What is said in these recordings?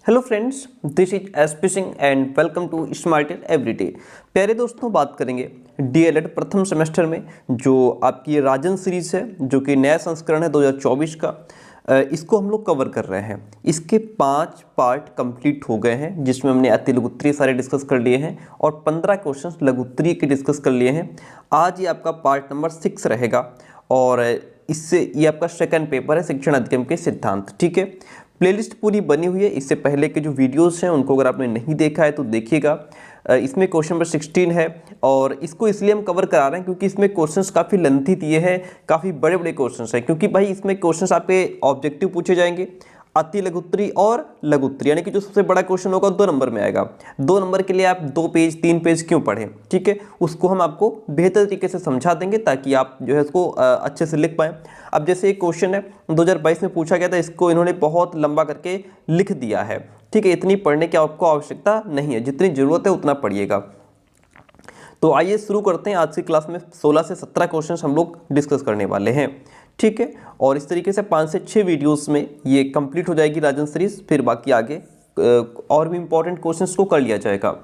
Hello friends, this is SP Singh and welcome to Smarter Every Day. प्यारे दोस्तों, बात करेंगे डीएलएड प्रथम सेमेस्टर में जो आपकी राजन सीरीज है, जो कि नया संस्करण है 2024 का। इसको हम लोग कवर कर रहे हैं। इसके 5 पार्ट कंप्लीट हो गए हैं, जिसमें हमने अति लघुत्तरीय सारे डिस्कस कर लिए हैं और 15 क्वेश्चन लघुत्तरीय के डिस्कस कर लिए हैं। आज ये आपका पार्ट नंबर 6 रहेगा और इससे ये आपका सेकंड पेपर है, शिक्षण अधिगम के सिद्धांत। ठीक है, प्लेलिस्ट पूरी बनी हुई है। इससे पहले के जो वीडियोस हैं उनको अगर आपने नहीं देखा है तो देखिएगा। इसमें क्वेश्चन नंबर 16 है और इसको इसलिए हम कवर करा रहे हैं क्योंकि इसमें क्वेश्चंस काफ़ी लेंथी दिए हैं, काफ़ी बड़े बड़े क्वेश्चंस हैं। क्योंकि भाई इसमें क्वेश्चंस आपके ऑब्जेक्टिव पूछे जाएंगे, अति लघुत्तरी और लघुत्तरी, यानी कि जो सबसे बड़ा क्वेश्चन होगा 2 नंबर में आएगा। 2 नंबर के लिए आप 2 पेज 3 पेज क्यों पढ़ें, ठीक है, उसको हम आपको बेहतर तरीके से समझा देंगे ताकि आप जो है इसको अच्छे से लिख पाएँ। अब जैसे एक क्वेश्चन है 2022 में पूछा गया था, इसको इन्होंने बहुत लंबा करके लिख दिया है। ठीक है, इतनी पढ़ने की आपको आवश्यकता नहीं है, जितनी ज़रूरत है उतना पढ़िएगा। तो आइए शुरू करते हैं। आज की क्लास में 16 से 17 क्वेश्चन हम लोग डिस्कस करने वाले हैं। ठीक है, और इस तरीके से 5 से 6 वीडियोस में ये कंप्लीट हो जाएगी राजन सीरीज। फिर बाकी आगे और भी इंपॉर्टेंट क्वेश्चंस को कर लिया जाएगा।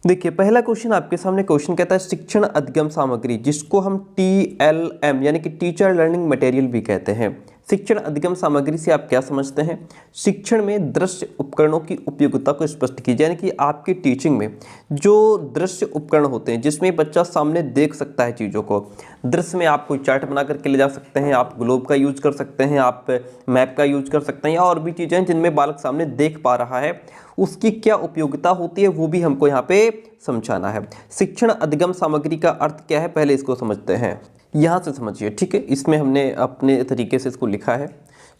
देखिए, पहला क्वेश्चन आपके सामने क्वेश्चन कहता है शिक्षण अधिगम सामग्री, जिसको हम TLM यानी कि टीचर लर्निंग मटेरियल भी कहते हैं। शिक्षण अधिगम सामग्री से आप क्या समझते हैं? शिक्षण में दृश्य उपकरणों की उपयोगिता को स्पष्ट कीजिए, यानी कि आपकी टीचिंग में जो दृश्य उपकरण होते हैं जिसमें बच्चा सामने देख सकता है चीज़ों को। दृश्य में आप कोई चार्ट बना करके ले जा सकते हैं, आप ग्लोब का यूज कर सकते हैं, आप मैप का यूज कर सकते हैं, या और भी चीज़ें हैं जिनमें बालक सामने देख पा रहा है, उसकी क्या उपयोगिता होती है वो भी हमको यहाँ पे समझाना है। शिक्षण अधिगम सामग्री का अर्थ क्या है, पहले इसको समझते हैं। यहाँ से समझिए, ठीक है, इसमें हमने अपने तरीके से इसको लिखा है।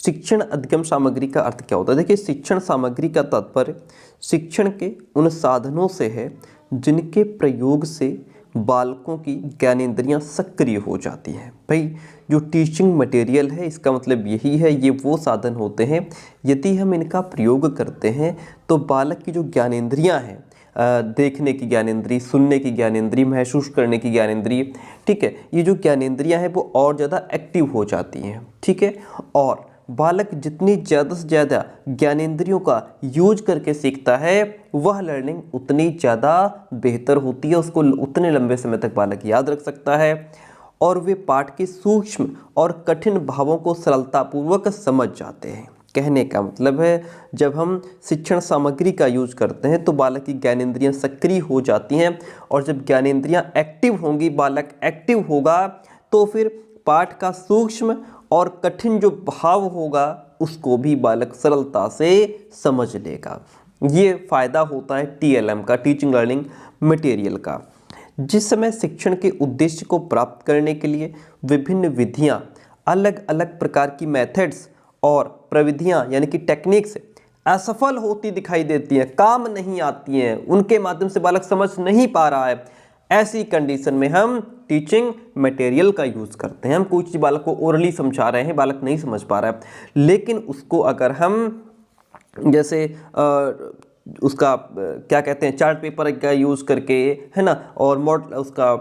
शिक्षण अधिगम सामग्री का अर्थ क्या होता है? देखिए, शिक्षण सामग्री का तात्पर्य शिक्षण के उन साधनों से है जिनके प्रयोग से बालकों की ज्ञानेंद्रियां सक्रिय हो जाती हैं। भाई, जो टीचिंग मटेरियल है इसका मतलब यही है, ये वो साधन होते हैं यदि हम इनका प्रयोग करते हैं तो बालक की जो ज्ञानेंद्रियां हैं, देखने की ज्ञानेंद्रिय, सुनने की ज्ञानेंद्रिय, महसूस करने की ज्ञानेंद्रिय, ठीक है, ये जो ज्ञानेंद्रियां हैं वो और ज़्यादा एक्टिव हो जाती हैं। ठीक है, और बालक जितनी ज़्यादा से ज़्यादा ज्ञानेंद्रियों का यूज करके सीखता है वह लर्निंग उतनी ज़्यादा बेहतर होती है, उसको उतने लंबे समय तक बालक याद रख सकता है और वे पाठ के सूक्ष्म और कठिन भावों को सरलतापूर्वक समझ जाते हैं। कहने का मतलब है, जब हम शिक्षण सामग्री का यूज करते हैं तो बालक की ज्ञानेंद्रियां सक्रिय हो जाती हैं और जब ज्ञानेंद्रियां एक्टिव होंगी, बालक एक्टिव होगा, तो फिर पाठ का सूक्ष्म और कठिन जो भाव होगा उसको भी बालक सरलता से समझ लेगा। ये फ़ायदा होता है TLM का, टीचिंग लर्निंग मटेरियल का। जिस समय शिक्षण के उद्देश्य को प्राप्त करने के लिए विभिन्न विधियां, अलग अलग प्रकार की मेथड्स और प्रविधियां यानी कि टेक्निक्स असफल होती दिखाई देती हैं, काम नहीं आती हैं, उनके माध्यम से बालक समझ नहीं पा रहा है, ऐसी कंडीशन में हम टीचिंग मटेरियल का यूज़ करते हैं। हम कोई चीज़ बालक को ओरली समझा रहे हैं, बालक नहीं समझ पा रहा है, लेकिन उसको अगर हम जैसे उसका क्या कहते हैं, चार्ट पेपर का यूज़ करके, है ना, और उसका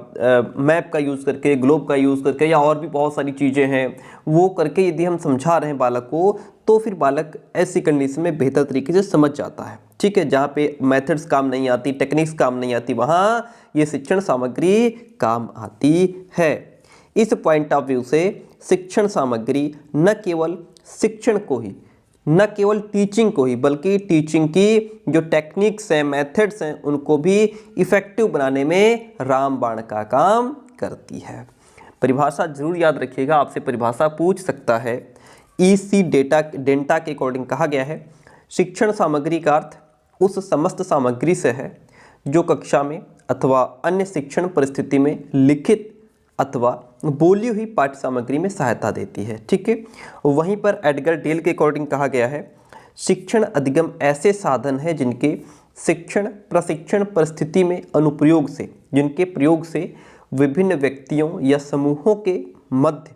मैप का यूज़ करके, ग्लोब का यूज़ करके, या और भी बहुत सारी चीज़ें हैं वो करके यदि हम समझा रहे हैं बालक को, तो फिर बालक ऐसी कंडीशन में बेहतर तरीके से समझ जाता है। ठीक है, जहाँ पे मेथड्स काम नहीं आती, टेक्निक्स काम नहीं आती, वहाँ ये शिक्षण सामग्री काम आती है। इस पॉइंट ऑफ व्यू से शिक्षण सामग्री न केवल शिक्षण को ही, न केवल टीचिंग को ही, बल्कि टीचिंग की जो टेक्निक्स हैं, मेथड्स हैं, उनको भी इफ़ेक्टिव बनाने में रामबाण का काम करती है। परिभाषा जरूर याद रखिएगा, आपसे परिभाषा पूछ सकता है। EC डेंटा के अकॉर्डिंग कहा गया है, शिक्षण सामग्री का अर्थ उस समस्त सामग्री से है जो कक्षा में अथवा अन्य शिक्षण परिस्थिति में लिखित अथवा बोली हुई पाठ्य सामग्री में सहायता देती है। ठीक है, वहीं पर एडगर डेल के अकॉर्डिंग कहा गया है, शिक्षण अधिगम ऐसे साधन है जिनके शिक्षण प्रशिक्षण परिस्थिति में अनुप्रयोग से, जिनके प्रयोग से विभिन्न व्यक्तियों या समूहों के मध्य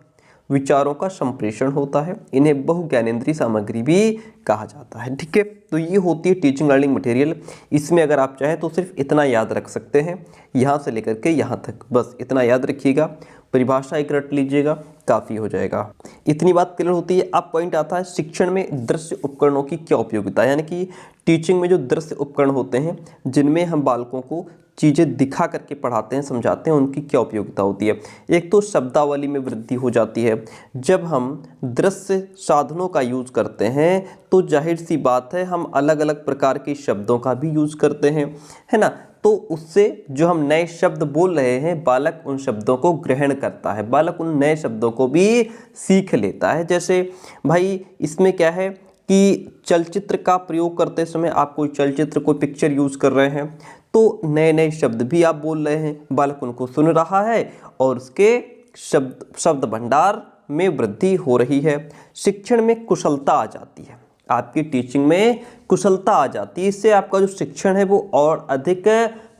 विचारों का संप्रेषण होता है। इन्हें बहुज्ञानेंद्रीय सामग्री भी कहा जाता है। ठीक है, तो ये होती है टीचिंग लर्निंग मटेरियल। इसमें अगर आप चाहें तो सिर्फ इतना याद रख सकते हैं, यहाँ से लेकर के यहाँ तक, बस इतना याद रखिएगा। परिभाषा एक रट लीजिएगा, काफ़ी हो जाएगा। इतनी बात क्लियर होती है। अब पॉइंट आता है शिक्षण में दृश्य उपकरणों की क्या उपयोगिता है, यानी कि टीचिंग में जो दृश्य उपकरण होते हैं जिनमें हम बालकों को चीज़ें दिखा करके पढ़ाते हैं, समझाते हैं, उनकी क्या उपयोगिता होती है। एक तो शब्दावली में वृद्धि हो जाती है। जब हम दृश्य साधनों का यूज़ करते हैं तो जाहिर सी बात है हम अलग अलग प्रकार के शब्दों का भी यूज़ करते हैं, है ना। तो उससे जो हम नए शब्द बोल रहे हैं बालक उन शब्दों को ग्रहण करता है, बालक उन नए शब्दों को भी सीख लेता है। जैसे भाई इसमें क्या है कि चलचित्र का प्रयोग करते समय आप कोई चलचित्र, कोई पिक्चर यूज़ कर रहे हैं तो नए नए शब्द भी आप बोल रहे हैं, बालक उनको सुन रहा है और उसके शब्द भंडार में वृद्धि हो रही है। शिक्षण में कुशलता आ जाती है, आपकी टीचिंग में कुशलता आ जाती है। इससे आपका जो शिक्षण है वो और अधिक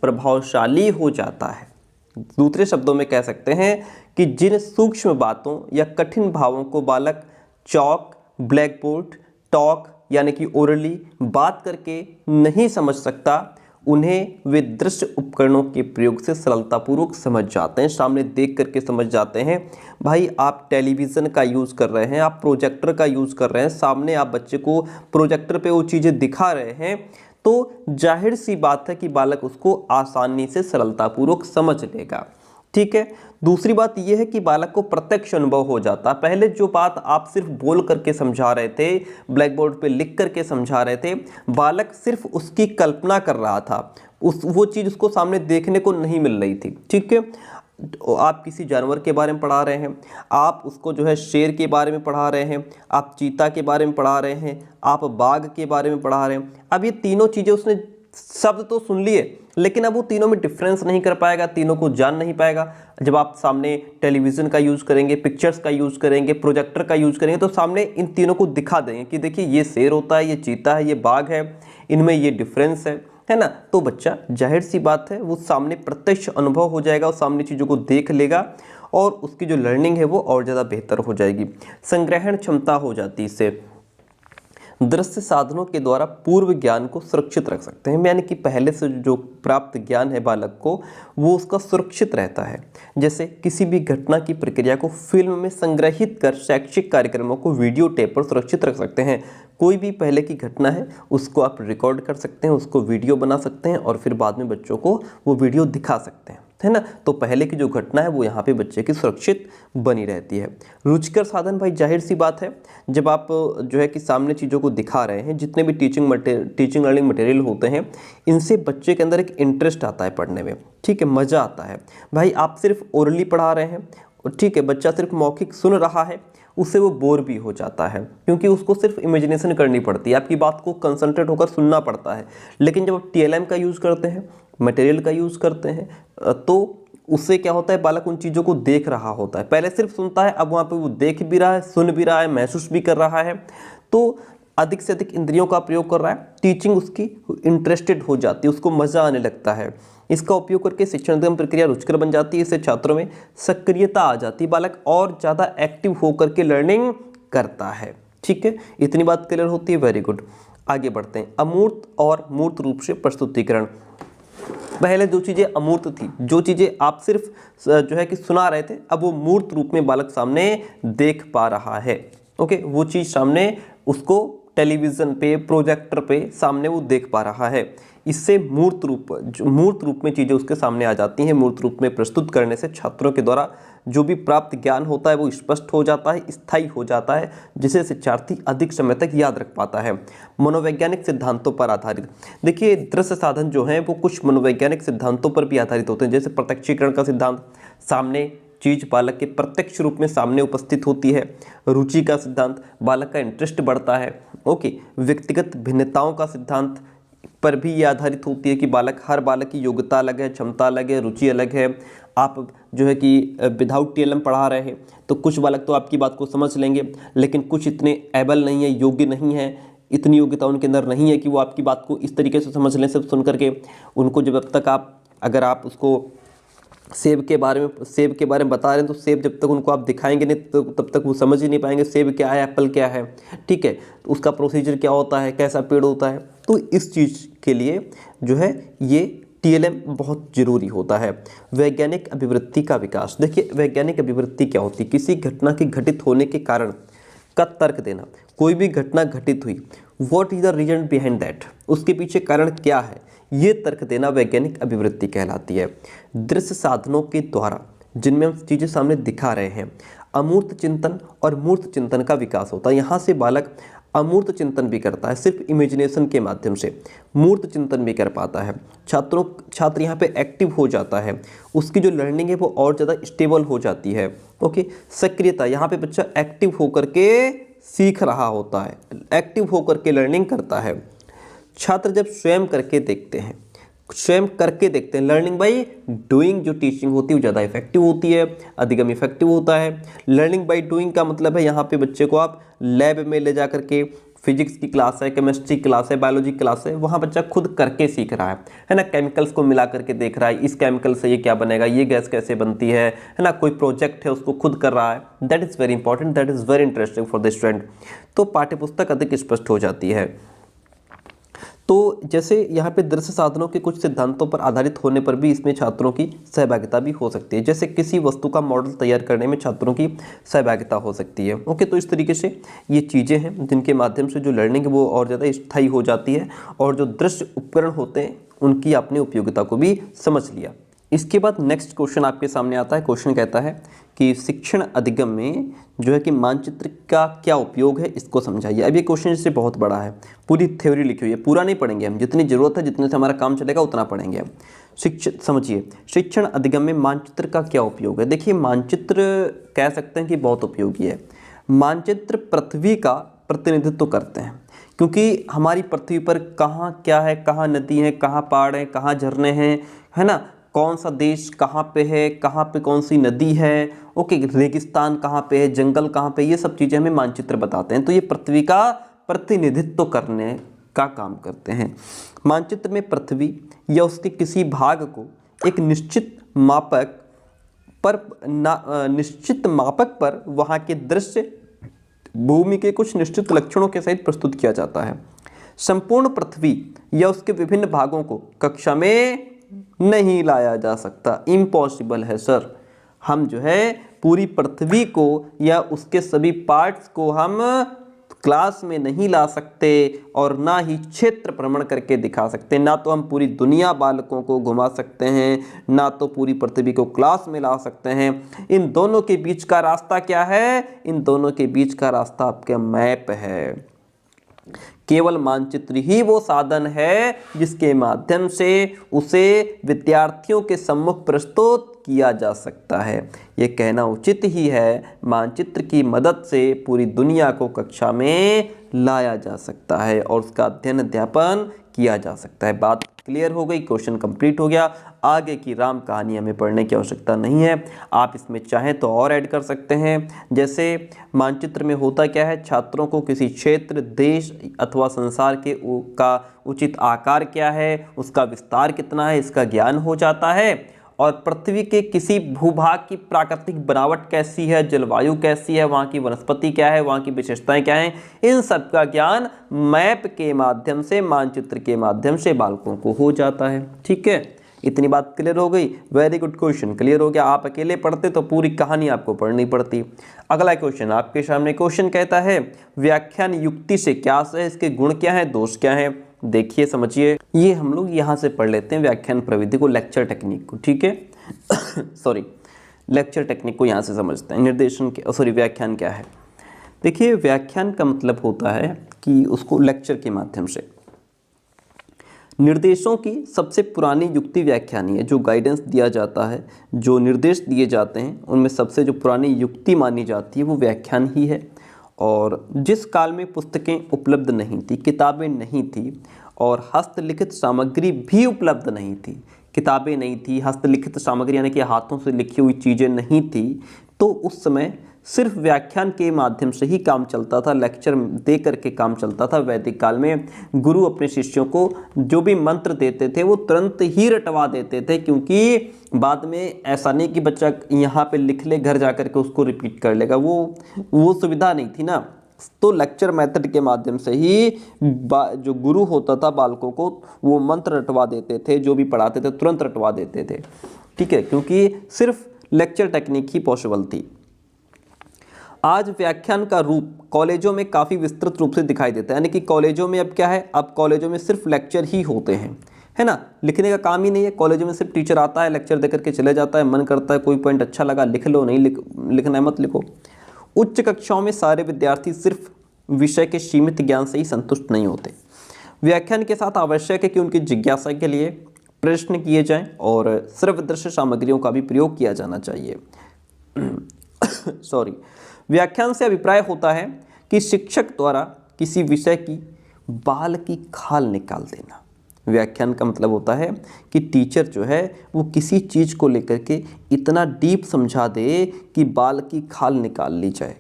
प्रभावशाली हो जाता है। दूसरे शब्दों में कह सकते हैं कि जिन सूक्ष्म बातों या कठिन भावों को बालक चॉक, ब्लैक बोर्ड, टॉक यानी कि ओरली बात करके नहीं समझ सकता, उन्हें वे दृश्य उपकरणों के प्रयोग से सरलतापूर्वक समझ जाते हैं, सामने देख करके समझ जाते हैं। भाई आप टेलीविज़न का यूज़ कर रहे हैं, आप प्रोजेक्टर का यूज़ कर रहे हैं, सामने आप बच्चे को प्रोजेक्टर पे वो चीज़ें दिखा रहे हैं तो जाहिर सी बात है कि बालक उसको आसानी से सरलतापूर्वक समझ लेगा, ठीक है। दूसरी बात यह है कि बालक को प्रत्यक्ष अनुभव हो जाता है। पहले जो बात आप सिर्फ बोल करके समझा रहे थे, ब्लैक बोर्ड पे लिख करके समझा रहे थे, बालक सिर्फ उसकी कल्पना कर रहा था, वो चीज़ उसको सामने देखने को नहीं मिल रही थी, ठीक है। आप किसी जानवर के बारे में पढ़ा रहे हैं, आप उसको जो है शेर के बारे में पढ़ा रहे हैं, आप चीता के बारे में पढ़ा रहे हैं, आप बाघ के बारे में पढ़ा रहे हैं। अब ये तीनों चीज़ें उसने शब्द तो सुन लिए लेकिन अब वो तीनों में डिफरेंस नहीं कर पाएगा, तीनों को जान नहीं पाएगा। जब आप सामने टेलीविज़न का यूज़ करेंगे, पिक्चर्स का यूज़ करेंगे, प्रोजेक्टर का यूज़ करेंगे तो सामने इन तीनों को दिखा देंगे कि देखिए ये शेर होता है, ये चीता है, ये बाघ है, इनमें ये डिफरेंस है ना। तो बच्चा जाहिर सी बात है वो सामने प्रत्यक्ष अनुभव हो जाएगा, वो सामने चीज़ों को देख लेगा और उसकी जो लर्निंग है वो और ज़्यादा बेहतर हो जाएगी। संग्रहण क्षमता हो जाती है इससे। दृश्य साधनों के द्वारा पूर्व ज्ञान को सुरक्षित रख सकते हैं, यानी कि पहले से जो प्राप्त ज्ञान है बालक को वो उसका सुरक्षित रहता है। जैसे किसी भी घटना की प्रक्रिया को फिल्म में संग्रहित कर शैक्षिक कार्यक्रमों को वीडियो टेप पर सुरक्षित रख सकते हैं। कोई भी पहले की घटना है उसको आप रिकॉर्ड कर सकते हैं, उसको वीडियो बना सकते हैं और फिर बाद में बच्चों को वो वीडियो दिखा सकते हैं, है ना। तो पहले की जो घटना है वो यहाँ पे बच्चे की सुरक्षित बनी रहती है। रुचिकर साधन, भाई जाहिर सी बात है जब आप जो है कि सामने चीज़ों को दिखा रहे हैं, जितने भी टीचिंग लर्निंग मटेरियल होते हैं इनसे बच्चे के अंदर एक इंटरेस्ट आता है पढ़ने में, ठीक है, मज़ा आता है। भाई आप सिर्फ ओरली पढ़ा रहे हैं, ठीक है, बच्चा सिर्फ मौखिक सुन रहा है, उससे वो बोर भी हो जाता है क्योंकि उसको सिर्फ इमेजिनेशन करनी पड़ती है, आपकी बात को कंसंट्रेट होकर सुनना पड़ता है। लेकिन जब आप TLM का यूज़ करते हैं, मटेरियल का यूज़ करते हैं तो उससे क्या होता है बालक उन चीज़ों को देख रहा होता है। पहले सिर्फ सुनता है, अब वहाँ पे वो देख भी रहा है, सुन भी रहा है, महसूस भी कर रहा है, तो अधिक से अधिक इंद्रियों का प्रयोग कर रहा है। टीचिंग उसकी इंटरेस्टेड हो जाती है, उसको मज़ा आने लगता है। इसका उपयोग करके शिक्षण प्रक्रिया रुचिकर बन जाती है, इससे छात्रों में सक्रियता आ जाती है, बालक और ज़्यादा एक्टिव होकर के लर्निंग करता है, ठीक है। इतनी बात क्लियर होती है, वेरी गुड। आगे बढ़ते हैं। अमूर्त और मूर्त रूप से प्रस्तुतिकरण। पहले जो चीज़ें अमूर्त थी, जो चीज़ें आप सिर्फ जो है कि सुना रहे थे, अब वो मूर्त रूप में बालक सामने देख पा रहा है। ओके, वो चीज़ सामने उसको टेलीविज़न पे, प्रोजेक्टर पे सामने वो देख पा रहा है। इससे मूर्त रूप में चीज़ें उसके सामने आ जाती हैं। मूर्त रूप में प्रस्तुत करने से छात्रों के द्वारा जो भी प्राप्त ज्ञान होता है वो स्पष्ट हो जाता है, स्थायी हो जाता है, जिसे शिक्षार्थी अधिक समय तक याद रख पाता है। मनोवैज्ञानिक सिद्धांतों पर आधारित। देखिए दृश्य साधन जो हैं वो कुछ मनोवैज्ञानिक सिद्धांतों पर भी आधारित होते हैं, जैसे प्रत्यक्षीकरण का सिद्धांत, सामने चीज़ बालक के प्रत्यक्ष रूप में सामने उपस्थित होती है। रुचि का सिद्धांत, बालक का इंटरेस्ट बढ़ता है। ओके, व्यक्तिगत भिन्नताओं का सिद्धांत पर भी ये आधारित होती है कि हर बालक की योग्यता अलग है, क्षमता अलग है, रुचि अलग है। आप जो है कि विदाउट TLM पढ़ा रहे हैं तो कुछ बालक तो आपकी बात को समझ लेंगे, लेकिन कुछ इतने एबल नहीं है, योग्य नहीं है, इतनी योग्यता उनके अंदर नहीं है कि वो आपकी बात को इस तरीके से समझ लें। सब सुन करके उनको जब तक अगर आप उसको सेब के बारे में बता रहे हैं तो सेब जब तक उनको आप दिखाएंगे नहीं तो तब तक वो समझ ही नहीं पाएंगे सेब क्या है, एप्पल क्या है, ठीक है, तो उसका प्रोसीजर क्या होता है, कैसा पेड़ होता है। तो इस चीज़ के लिए जो है ये TLM बहुत जरूरी होता है। वैज्ञानिक अभिवृत्ति का विकास, देखिए वैज्ञानिक अभिवृत्ति क्या होती है, किसी घटना के घटित होने के कारण का तर्क देना। कोई भी घटना घटित हुई, what is the reason behind that, उसके पीछे कारण क्या है, ये तर्क देना वैज्ञानिक अभिवृत्ति कहलाती है। दृश्य साधनों के द्वारा जिनमें हम चीज़ें सामने दिखा रहे हैं, अमूर्त चिंतन और मूर्त चिंतन का विकास होता है। यहाँ से बालक अमूर्त चिंतन भी करता है, सिर्फ इमेजिनेशन के माध्यम से मूर्त चिंतन भी कर पाता है। छात्र यहाँ पे एक्टिव हो जाता है, उसकी जो लर्निंग है वो और ज़्यादा स्टेबल हो जाती है। ओके, सक्रियता, यहाँ पे बच्चा एक्टिव होकर के सीख रहा होता है, एक्टिव होकर के लर्निंग करता है। छात्र जब स्वयं करके देखते हैं, लर्निंग बाय डूइंग जो टीचिंग होती है वो ज़्यादा इफेक्टिव होती है, अधिगम इफेक्टिव होता है। लर्निंग बाय डूइंग का मतलब है यहाँ पे बच्चे को आप लैब में ले जा करके, फिजिक्स की क्लास है, केमिस्ट्री क्लास है, बायोलॉजी क्लास है, वहाँ बच्चा खुद करके सीख रहा है ना, केमिकल्स को मिला करके देख रहा है, इस केमिकल से ये क्या बनेगा, ये गैस कैसे बनती है ना, कोई प्रोजेक्ट है उसको खुद कर रहा है। That is very important, that is very interesting for the student. तो पाठ्यपुस्तक अधिक स्पष्ट हो जाती है। तो जैसे यहाँ पे दृश्य साधनों के कुछ सिद्धांतों पर आधारित होने पर भी इसमें छात्रों की सहभागिता भी हो सकती है। जैसे किसी वस्तु का मॉडल तैयार करने में छात्रों की सहभागिता हो सकती है। ओके, तो इस तरीके से ये चीज़ें हैं जिनके माध्यम से जो लर्निंग है वो और ज़्यादा स्थायी हो जाती है, और जो दृश्य उपकरण होते हैं उनकी आपने उपयोगिता को भी समझ लिया। इसके बाद नेक्स्ट क्वेश्चन आपके सामने आता है। क्वेश्चन कहता है कि शिक्षण अधिगम में जो है कि मानचित्र का क्या उपयोग है, इसको समझाइए। अब ये क्वेश्चन इससे बहुत बड़ा है, पूरी थ्योरी लिखी हुई है, पूरा नहीं पढ़ेंगे हम, जितनी ज़रूरत है, जितने से हमारा काम चलेगा उतना पढ़ेंगे हम। समझिए, शिक्षण अधिगम में मानचित्र का क्या उपयोग है। देखिए, मानचित्र कह सकते हैं कि बहुत उपयोगी है। मानचित्र पृथ्वी का प्रतिनिधित्व करते हैं, क्योंकि हमारी पृथ्वी पर कहाँ क्या है, कहाँ नदी है, कहाँ पहाड़ है, कहाँ झरने हैं, है ना, कौन सा देश कहाँ पे है, कहाँ पे कौन सी नदी है, ओके, रेगिस्तान कहाँ पे है, जंगल कहाँ पे, ये सब चीज़ें हमें मानचित्र बताते हैं। तो ये पृथ्वी का प्रतिनिधित्व करने का काम करते हैं। मानचित्र में पृथ्वी या उसके किसी भाग को एक निश्चित मापक पर वहाँ के दृश्य भूमि के कुछ निश्चित लक्षणों के सहित प्रस्तुत किया जाता है। संपूर्ण पृथ्वी या उसके विभिन्न भागों को कक्षा में नहीं लाया जा सकता, इम्पॉसिबल है सर। हम जो है पूरी पृथ्वी को या उसके सभी पार्ट्स को हम क्लास में नहीं ला सकते, और ना ही क्षेत्र भ्रमण करके दिखा सकते। ना तो हम पूरी दुनिया बालकों को घुमा सकते हैं, ना तो पूरी पृथ्वी को क्लास में ला सकते हैं। इन दोनों के बीच का रास्ता क्या है, इन दोनों के बीच का रास्ता आपका मैप है। केवल मानचित्र ही वो साधन है जिसके माध्यम से उसे विद्यार्थियों के सम्मुख प्रस्तुत किया जा सकता है। ये कहना उचित ही है, मानचित्र की मदद से पूरी दुनिया को कक्षा में लाया जा सकता है और उसका अध्ययन अध्यापन किया जा सकता है। बात क्लियर हो गई, क्वेश्चन कंप्लीट हो गया। आगे की राम कहानी हमें पढ़ने की आवश्यकता नहीं है, आप इसमें चाहें तो और ऐड कर सकते हैं। जैसे मानचित्र में होता क्या है, छात्रों को किसी क्षेत्र, देश अथवा संसार के का उचित आकार क्या है, उसका विस्तार कितना है, इसका ज्ञान हो जाता है। और पृथ्वी के किसी भूभाग की प्राकृतिक बनावट कैसी है, जलवायु कैसी है, वहाँ की वनस्पति क्या है, वहाँ की विशेषताएं क्या हैं, इन सब का ज्ञान मैप के माध्यम से, मानचित्र के माध्यम से बालकों को हो जाता है। ठीक है, इतनी बात क्लियर हो गई। वेरी गुड, क्वेश्चन क्लियर हो गया। आप अकेले पढ़ते तो पूरी कहानी आपको पढ़नी पड़ती। अगला क्वेश्चन आपके सामने, क्वेश्चन कहता है व्याख्यान युक्ति से क्या है, इसके गुण क्या है, दोष क्या है। देखिए समझिए, ये हम लोग यहाँ से पढ़ लेते हैं व्याख्यान प्रविधि को, लेक्चर टेक्निक को। ठीक है सॉरी, लेक्चर टेक्निक को यहाँ से समझते हैं। निर्देशन के व्याख्यान क्या है। देखिए, व्याख्यान का मतलब होता है कि उसको लेक्चर के माध्यम से, निर्देशों की सबसे पुरानी युक्ति व्याख्यान है। जो गाइडेंस दिया जाता है, जो निर्देश दिए जाते हैं, उनमें सबसे जो पुरानी युक्ति मानी जाती है वो व्याख्यान ही है। और जिस काल में पुस्तकें उपलब्ध नहीं थी, किताबें नहीं थी, और हस्तलिखित सामग्री भी उपलब्ध नहीं थी, किताबें नहीं थी, हस्तलिखित सामग्री यानी कि हाथों से लिखी हुई चीज़ें नहीं थी, तो उस समय सिर्फ व्याख्यान के माध्यम से ही काम चलता था, लेक्चर दे करके काम चलता था। वैदिक काल में गुरु अपने शिष्यों को जो भी मंत्र देते थे वो तुरंत ही रटवा देते थे, क्योंकि बाद में ऐसा नहीं कि बच्चा यहाँ पे लिख ले, घर जा कर के उसको रिपीट कर लेगा, वो सुविधा नहीं थी ना। तो लेक्चर मेथड के माध्यम से ही जो गुरु होता था बालकों को वो मंत्र रटवा देते थे, जो भी पढ़ाते थे तुरंत रटवा देते थे। ठीक है, क्योंकि सिर्फ लेक्चर टेक्निक ही पॉसिबल थी। आज व्याख्यान का रूप कॉलेजों में काफ़ी विस्तृत रूप से दिखाई देता है, यानी कि कॉलेजों में अब क्या है, अब कॉलेजों में सिर्फ लेक्चर ही होते हैं, है ना, लिखने का काम ही नहीं है। कॉलेजों में सिर्फ टीचर आता है, लेक्चर देकर के चले जाता है, मन करता है कोई पॉइंट अच्छा लगा लिख लो, नहीं लिखना है मत लिखो। उच्च कक्षाओं में सारे विद्यार्थी सिर्फ विषय के सीमित ज्ञान से ही संतुष्ट नहीं होते। व्याख्यान के साथ आवश्यक है कि उनकी जिज्ञासा के लिए प्रश्न किए जाएं और सर्वदृश्य सामग्रियों का भी प्रयोग किया जाना चाहिए। सॉरी। व्याख्यान से अभिप्राय होता है कि शिक्षक द्वारा किसी विषय की बाल की खाल निकाल देना। व्याख्यान का मतलब होता है कि टीचर जो है वो किसी चीज़ को लेकर के इतना डीप समझा दे कि बाल की खाल निकाल ली जाए,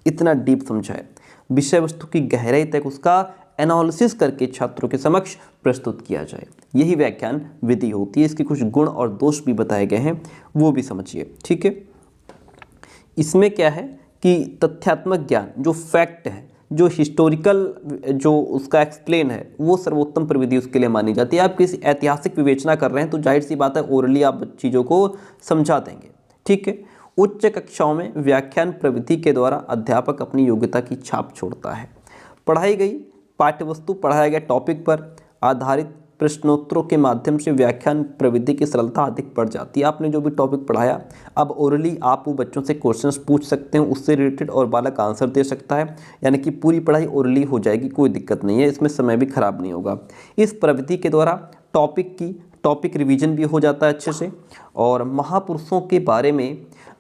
इतना डीप समझाए, विषय वस्तु की गहराई तक उसका एनालिसिस करके छात्रों के समक्ष प्रस्तुत किया जाए। यही व्याख्यान विधि होती है। इसके कुछ गुण और दोष भी बताए गए हैं, वो भी समझिए। ठीक है, इसमें क्या है कि तथ्यात्मक ज्ञान, जो फैक्ट है, जो हिस्टोरिकल, जो उसका एक्सप्लेन है, वो सर्वोत्तम प्रविधि उसके लिए मानी जाती है। आप किसी ऐतिहासिक विवेचना कर रहे हैं तो जाहिर सी बात है ओरली आप चीज़ों को समझा देंगे। ठीक है, उच्च कक्षाओं में व्याख्यान प्रविधि के द्वारा अध्यापक अपनी योग्यता की छाप छोड़ता है। पढ़ाई गई पाठ्यवस्तु, पढ़ाया गया टॉपिक पर आधारित प्रश्नोत्तरों के माध्यम से व्याख्यान प्रविधि की सरलता अधिक बढ़ जाती है। आपने जो भी टॉपिक पढ़ाया, अब ओरली आप वो बच्चों से क्वेश्चंस पूछ सकते हैं उससे रिलेटेड और बालक आंसर दे सकता है, यानी कि पूरी पढ़ाई ओरली हो जाएगी, कोई दिक्कत नहीं है, इसमें समय भी खराब नहीं होगा। इस प्रविधि के द्वारा टॉपिक रिवीजन भी हो जाता है अच्छे से, और महापुरुषों के बारे में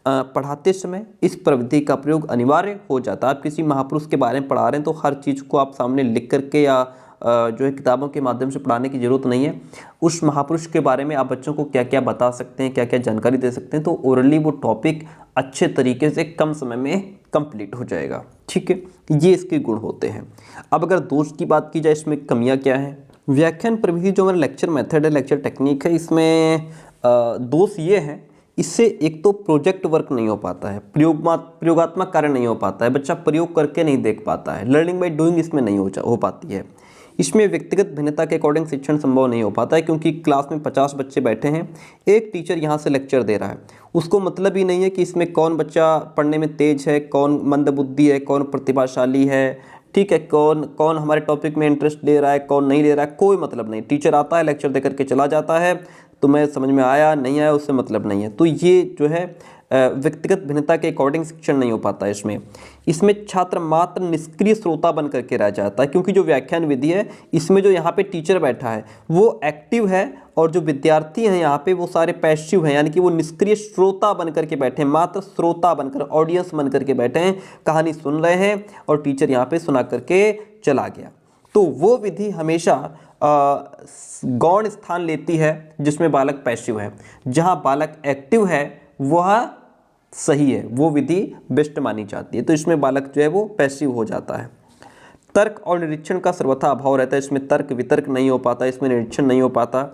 पढ़ाते समय इस प्रविधि का प्रयोग अनिवार्य हो जाता है। आप किसी महापुरुष के बारे में पढ़ा रहे हैं तो हर चीज़ को आप सामने लिख करके या जो है किताबों के माध्यम से पढ़ाने की ज़रूरत नहीं है। उस महापुरुष के बारे में आप बच्चों को क्या क्या बता सकते हैं, क्या क्या जानकारी दे सकते हैं, तो ओरली वो टॉपिक अच्छे तरीके से कम समय में कंप्लीट हो जाएगा। ठीक है, ये इसके गुण होते हैं। अब अगर दोष की बात की जाए, इसमें कमियाँ क्या हैं। व्याख्यान प्रविधि जो हमारा लेक्चर मेथड है, लेक्चर टेक्निक है, इसमें दोष ये है, इससे एक तो प्रोजेक्ट वर्क नहीं हो पाता है, प्रयोगात्मक कार्य नहीं हो पाता है, बच्चा प्रयोग करके नहीं देख पाता है, लर्निंग बाय डूइंग इसमें नहीं हो पाती है। इसमें व्यक्तिगत भिन्नता के अकॉर्डिंग शिक्षण संभव नहीं हो पाता है, क्योंकि क्लास में 50 बच्चे बैठे हैं, एक टीचर यहाँ से लेक्चर दे रहा है, उसको मतलब ही नहीं है कि इसमें कौन बच्चा पढ़ने में तेज है, कौन मंदबुद्धि है, कौन प्रतिभाशाली है, ठीक है, कौन हमारे टॉपिक में इंटरेस्ट ले रहा है, कौन नहीं ले रहा है, कोई मतलब नहीं। टीचर आता है, लेक्चर दे करके चला जाता है, तुम्हें समझ में आया नहीं आया उससे मतलब नहीं है। तो ये जो है व्यक्तिगत भिन्नता के अकॉर्डिंग शिक्षण नहीं हो पाता है। इसमें छात्र मात्र निष्क्रिय श्रोता बन करके रह जाता है, क्योंकि जो व्याख्यान विधि है इसमें जो यहाँ पे टीचर बैठा है वो एक्टिव है और जो विद्यार्थी हैं यहाँ पे वो सारे पैसिव हैं, यानी कि वो निष्क्रिय श्रोता बन करके बैठे हैं, मात्र श्रोता बनकर, ऑडियंस बन करके बैठे हैं, कहानी सुन रहे हैं और टीचर यहाँ पे सुना करके चला गया। तो वो विधि हमेशा गौण स्थान लेती है जिसमें बालक पैसिव है। जहाँ बालक एक्टिव है वह सही है, वो विधि बेस्ट मानी जाती है। तो इसमें बालक जो है वो पैसिव हो जाता है। तर्क और निरीक्षण का सर्वथा अभाव रहता है, इसमें तर्क वितर्क नहीं हो पाता, इसमें निरीक्षण नहीं हो पाता।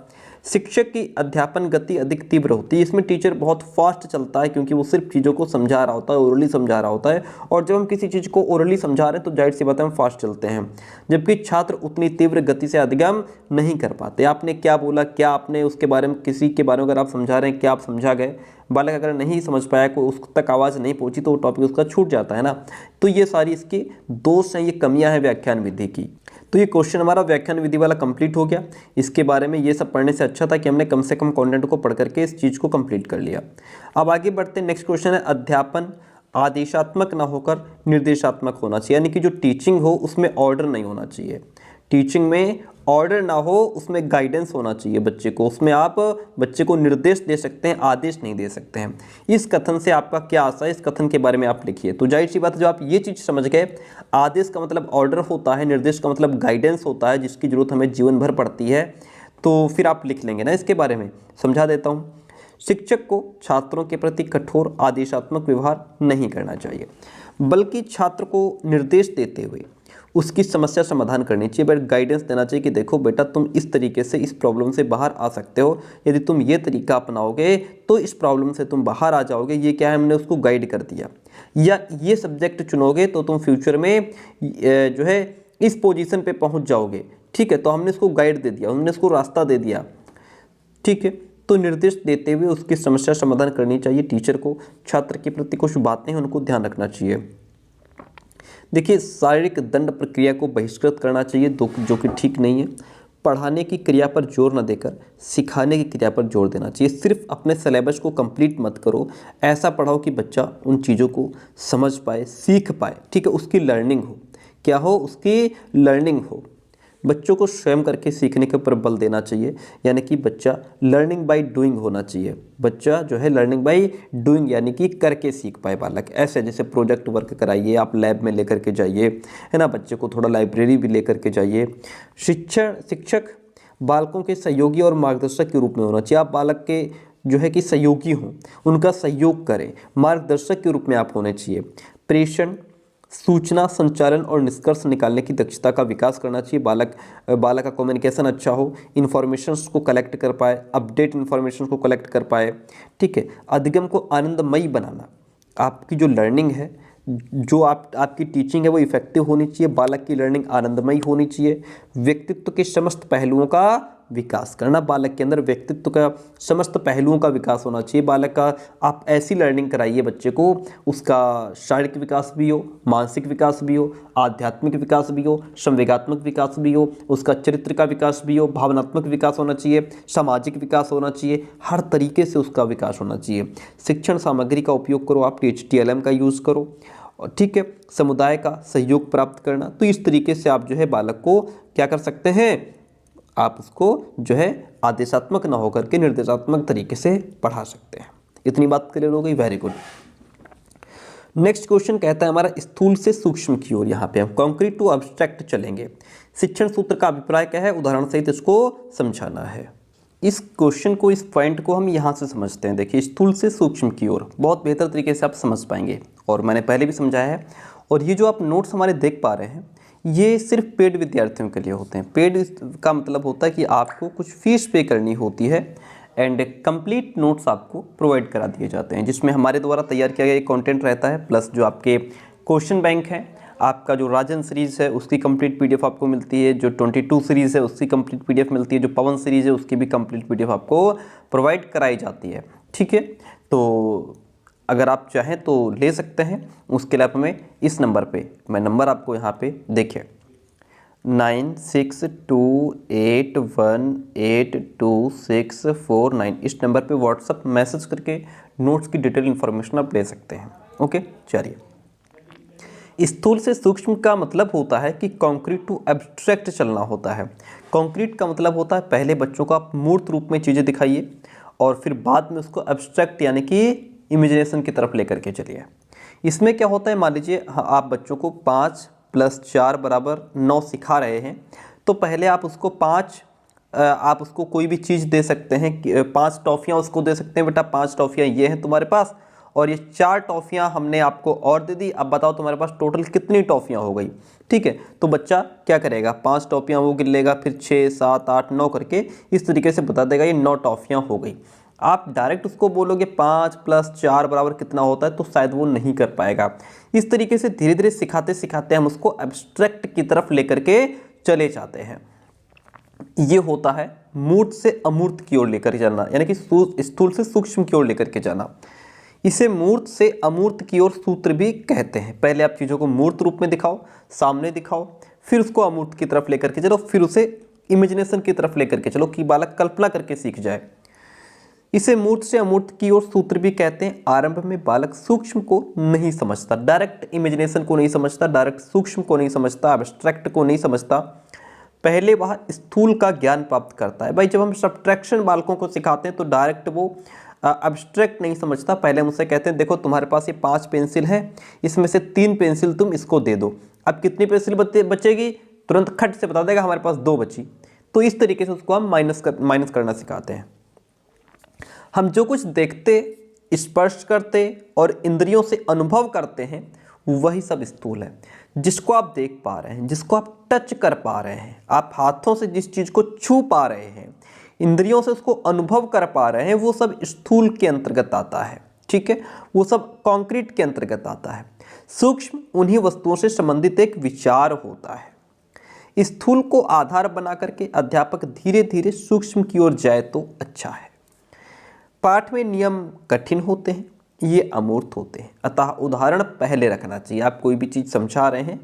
शिक्षक की अध्यापन गति अधिक तीव्र होती है, इसमें टीचर बहुत फास्ट चलता है, क्योंकि वो सिर्फ चीज़ों को समझा रहा होता है, ओरली समझा रहा होता है, और जब हम किसी चीज़ को ओरली समझा रहे हैं तो जाहिर सी बात है हम फास्ट चलते हैं, जबकि छात्र उतनी तीव्र गति से अधिगम नहीं कर पाते। आपने क्या बोला, क्या आपने उसके बारे में, किसी के बारे में अगर आप समझा रहे हैं, क्या आप समझा गए, बालक अगर नहीं समझ पाया, कोई उस तक आवाज़ नहीं पहुंची तो वो टॉपिक उसका छूट जाता है ना। तो ये सारी इसकी दोष हैं, ये कमियां हैं व्याख्यान विधि की। तो ये क्वेश्चन हमारा व्याख्यान विधि वाला कंप्लीट हो गया। इसके बारे में ये सब पढ़ने से अच्छा था कि हमने कम से कम कंटेंट को पढ़ करके इस चीज़ को कंप्लीट कर लिया। अब आगे बढ़ते हैं, नेक्स्ट क्वेश्चन है, अध्यापन आदेशात्मक ना होकर निर्देशात्मक होना चाहिए, यानी कि जो टीचिंग हो उसमें ऑर्डर नहीं होना चाहिए। टीचिंग में ऑर्डर ना हो, उसमें गाइडेंस होना चाहिए बच्चे को, उसमें आप बच्चे को निर्देश दे सकते हैं, आदेश नहीं दे सकते हैं। इस कथन से आपका क्या आशा है, इस कथन के बारे में आप लिखिए। तो जाहिर सी बात है, जब आप ये चीज़ समझ गए, आदेश का मतलब ऑर्डर होता है, निर्देश का मतलब गाइडेंस होता है, जिसकी जरूरत हमें जीवन भर पड़ती है, तो फिर आप लिख लेंगे ना। इसके बारे में समझा देता हूँ। शिक्षक को छात्रों के प्रति कठोर आदेशात्मक व्यवहार नहीं करना चाहिए, बल्कि छात्र को निर्देश देते हुए उसकी समस्या समाधान करनी चाहिए, बट गाइडेंस देना चाहिए कि देखो बेटा तुम इस तरीके से इस प्रॉब्लम से बाहर आ सकते हो, यदि तुम ये तरीका अपनाओगे तो इस प्रॉब्लम से तुम बाहर आ जाओगे। ये क्या है, हमने उसको गाइड कर दिया। या ये सब्जेक्ट चुनोगे तो तुम फ्यूचर में जो है इस पोजीशन पे पहुंच जाओगे, ठीक है। तो हमने इसको गाइड दे दिया, हमने इसको रास्ता दे दिया, ठीक है। तो निर्देश देते हुए उसकी समस्या समाधान करनी चाहिए। टीचर को छात्र के प्रति कुछ बातें हैं उनको ध्यान रखना चाहिए। देखिए, शारीरिक दंड प्रक्रिया को बहिष्कृत करना चाहिए जो कि ठीक नहीं है। पढ़ाने की क्रिया पर जोर न देकर सिखाने की क्रिया पर जोर देना चाहिए। सिर्फ अपने सिलेबस को कंप्लीट मत करो, ऐसा पढ़ाओ कि बच्चा उन चीज़ों को समझ पाए, सीख पाए, ठीक है। उसकी लर्निंग हो, क्या हो, उसकी लर्निंग हो। बच्चों को स्वयं करके सीखने के ऊपर बल देना चाहिए, यानी कि बच्चा लर्निंग बाय डूइंग होना चाहिए। बच्चा जो है लर्निंग बाय डूइंग यानी कि करके सीख पाए बालक। ऐसे जैसे प्रोजेक्ट वर्क कराइए, आप लैब में लेकर के जाइए, है ना, बच्चे को थोड़ा लाइब्रेरी भी लेकर के जाइए। शिक्षक बालकों के सहयोगी और मार्गदर्शक के रूप में होना चाहिए। आप बालक के जो है कि सहयोगी हों, उनका सहयोग करें, मार्गदर्शक के रूप में आप होने चाहिए। प्रेषण, सूचना संचालन और निष्कर्ष निकालने की दक्षता का विकास करना चाहिए। बालक का कम्युनिकेशन अच्छा हो, इन्फॉर्मेशंस को कलेक्ट कर पाए, अपडेट इन्फॉर्मेशन को कलेक्ट कर पाए, ठीक है। अधिगम को आनंदमयी बनाना, आपकी जो लर्निंग है, जो आपकी टीचिंग है वो इफेक्टिव होनी चाहिए। बालक की लर्निंग आनंदमयी होनी चाहिए। व्यक्तित्व के समस्त पहलुओं का विकास करना, बालक के अंदर व्यक्तित्व का समस्त पहलुओं का विकास होना चाहिए। बालक का आप ऐसी लर्निंग कराइए बच्चे को, उसका शारीरिक विकास भी हो, मानसिक विकास भी हो, आध्यात्मिक विकास भी हो, संवेगात्मक विकास भी हो, उसका चरित्र का विकास भी हो, भावनात्मक विकास होना चाहिए, सामाजिक विकास होना चाहिए, हर तरीके से उसका विकास होना चाहिए। शिक्षण सामग्री का उपयोग करो, आप HTLM का यूज़ करो, और ठीक है, समुदाय का सहयोग प्राप्त करना। तो इस तरीके से आप जो है बालक को क्या कर सकते हैं, आप उसको जो है आदेशात्मक ना होकर के निर्देशात्मक तरीके से पढ़ा सकते हैं। इतनी बात क्लियर हो गई, वेरी गुड। नेक्स्ट क्वेश्चन कहता है हमारा स्थूल से सूक्ष्म की ओर। यहाँ पे हम कॉन्क्रीट टू अब्स्ट्रैक्ट चलेंगे। शिक्षण सूत्र का अभिप्राय क्या है, उदाहरण सहित इसको समझाना है। इस क्वेश्चन को, इस पॉइंट को हम यहाँ से समझते हैं। देखिए, स्थूल से सूक्ष्म की ओर बहुत बेहतर तरीके से आप समझ पाएंगे, और मैंने पहले भी समझाया है। और ये जो आप नोट्स हमारे देख पा रहे हैं, ये सिर्फ पेड विद्यार्थियों के लिए होते हैं। पेड का मतलब होता है कि आपको कुछ फीस पे करनी होती है, एंड कंप्लीट नोट्स आपको प्रोवाइड करा दिए जाते हैं, जिसमें हमारे द्वारा तैयार किया गया एक कंटेंट रहता है, प्लस जो आपके क्वेश्चन बैंक है, आपका जो राजन सीरीज़ है उसकी कंप्लीट PDF आपको मिलती है, जो 22 सीरीज़ है उसकी कंप्लीट PDF मिलती है, जो पवन सीरीज़ है उसकी भी कंप्लीट PDF आपको प्रोवाइड कराई जाती है, ठीक है। तो अगर आप चाहें तो ले सकते हैं। उसके लिए आप हमें इस नंबर पे, मैं नंबर आपको यहाँ पे देखें, 9628182649, इस नंबर पे व्हाट्सअप मैसेज करके नोट्स की डिटेल इन्फॉर्मेशन आप ले सकते हैं। ओके, चलिए। स्थूल से सूक्ष्म का मतलब होता है कि कॉन्क्रीट टू एब्स्ट्रैक्ट चलना होता है। कॉन्क्रीट का मतलब होता है पहले बच्चों को आप मूर्त रूप में चीज़ें दिखाइए, और फिर बाद में उसको एब्स्ट्रैक्ट यानी कि इमेजिनेशन की तरफ लेकर के चलिए। इसमें क्या होता है, मान लीजिए आप बच्चों को 5 + 4 = 9 सिखा रहे हैं, तो पहले आप उसको 5, आप उसको कोई भी चीज़ दे सकते हैं, 5 टॉफ़ियाँ उसको दे सकते हैं, बेटा 5 टॉफ़ियाँ ये हैं तुम्हारे पास, और ये 4 टॉफ़ियाँ हमने आपको और दे दी, अब बताओ तुम्हारे पास टोटल कितनी टॉफ़ियाँ हो गई, ठीक है। तो बच्चा क्या करेगा, 5 टॉफ़ियाँ वो गिन लेगा, फिर 6 7 8 9 करके इस तरीके से बता देगा ये 9 टॉफ़ियाँ हो गई। आप डायरेक्ट उसको बोलोगे 5 + 4 = कितना होता है, तो शायद वो नहीं कर पाएगा। इस तरीके से धीरे धीरे सिखाते सिखाते हम उसको एब्स्ट्रैक्ट की तरफ लेकर के चले जाते हैं। ये होता है मूर्त से अमूर्त की ओर लेकर जाना, यानी कि स्थूल से सूक्ष्म की ओर लेकर के जाना। इसे मूर्त से अमूर्त की ओर सूत्र भी कहते हैं। पहले आप चीज़ों को मूर्त रूप में दिखाओ, सामने दिखाओ, फिर उसको अमूर्त की तरफ लेकर के चलो, फिर उसे इमेजिनेशन की तरफ लेकर के चलो कि बालक कल्पना करके सीख जाए। इसे मूर्त से अमूर्त की ओर सूत्र भी कहते हैं। आरंभ में बालक सूक्ष्म को नहीं समझता, डायरेक्ट इमेजिनेशन को नहीं समझता, डायरेक्ट सूक्ष्म को नहीं समझता, एब्स्ट्रैक्ट को नहीं समझता। पहले वह स्थूल का ज्ञान प्राप्त करता है। भाई जब हम सब्ट्रैक्शन बालकों को सिखाते हैं तो डायरेक्ट वो एब्स्ट्रैक्ट नहीं समझता। पहले हम उससे कहते हैं देखो तुम्हारे पास ये 5 पेंसिल है, इसमें से 3 पेंसिल तुम इसको दे दो। अब कितनी पेंसिल बचेगी, तुरंत खट से बता देगा हमारे पास 2 बची। तो इस तरीके से उसको हम माइनस करना सिखाते हैं। हम जो कुछ देखते, स्पर्श करते और इंद्रियों से अनुभव करते हैं वही सब स्थूल है। जिसको आप देख पा रहे हैं, जिसको आप टच कर पा रहे हैं, आप हाथों से जिस चीज़ को छू पा रहे हैं, इंद्रियों से उसको अनुभव कर पा रहे हैं, वो सब स्थूल के अंतर्गत आता है। ठीक है, वो सब कंक्रीट के अंतर्गत आता है। सूक्ष्म उन्हीं वस्तुओं से संबंधित एक विचार होता है। स्थूल को आधार बना करके अध्यापक धीरे धीरे सूक्ष्म की ओर जाए तो अच्छा है। पाठ में नियम कठिन होते हैं, ये अमूर्त होते हैं, अतः उदाहरण पहले रखना चाहिए। आप कोई भी चीज़ समझा रहे हैं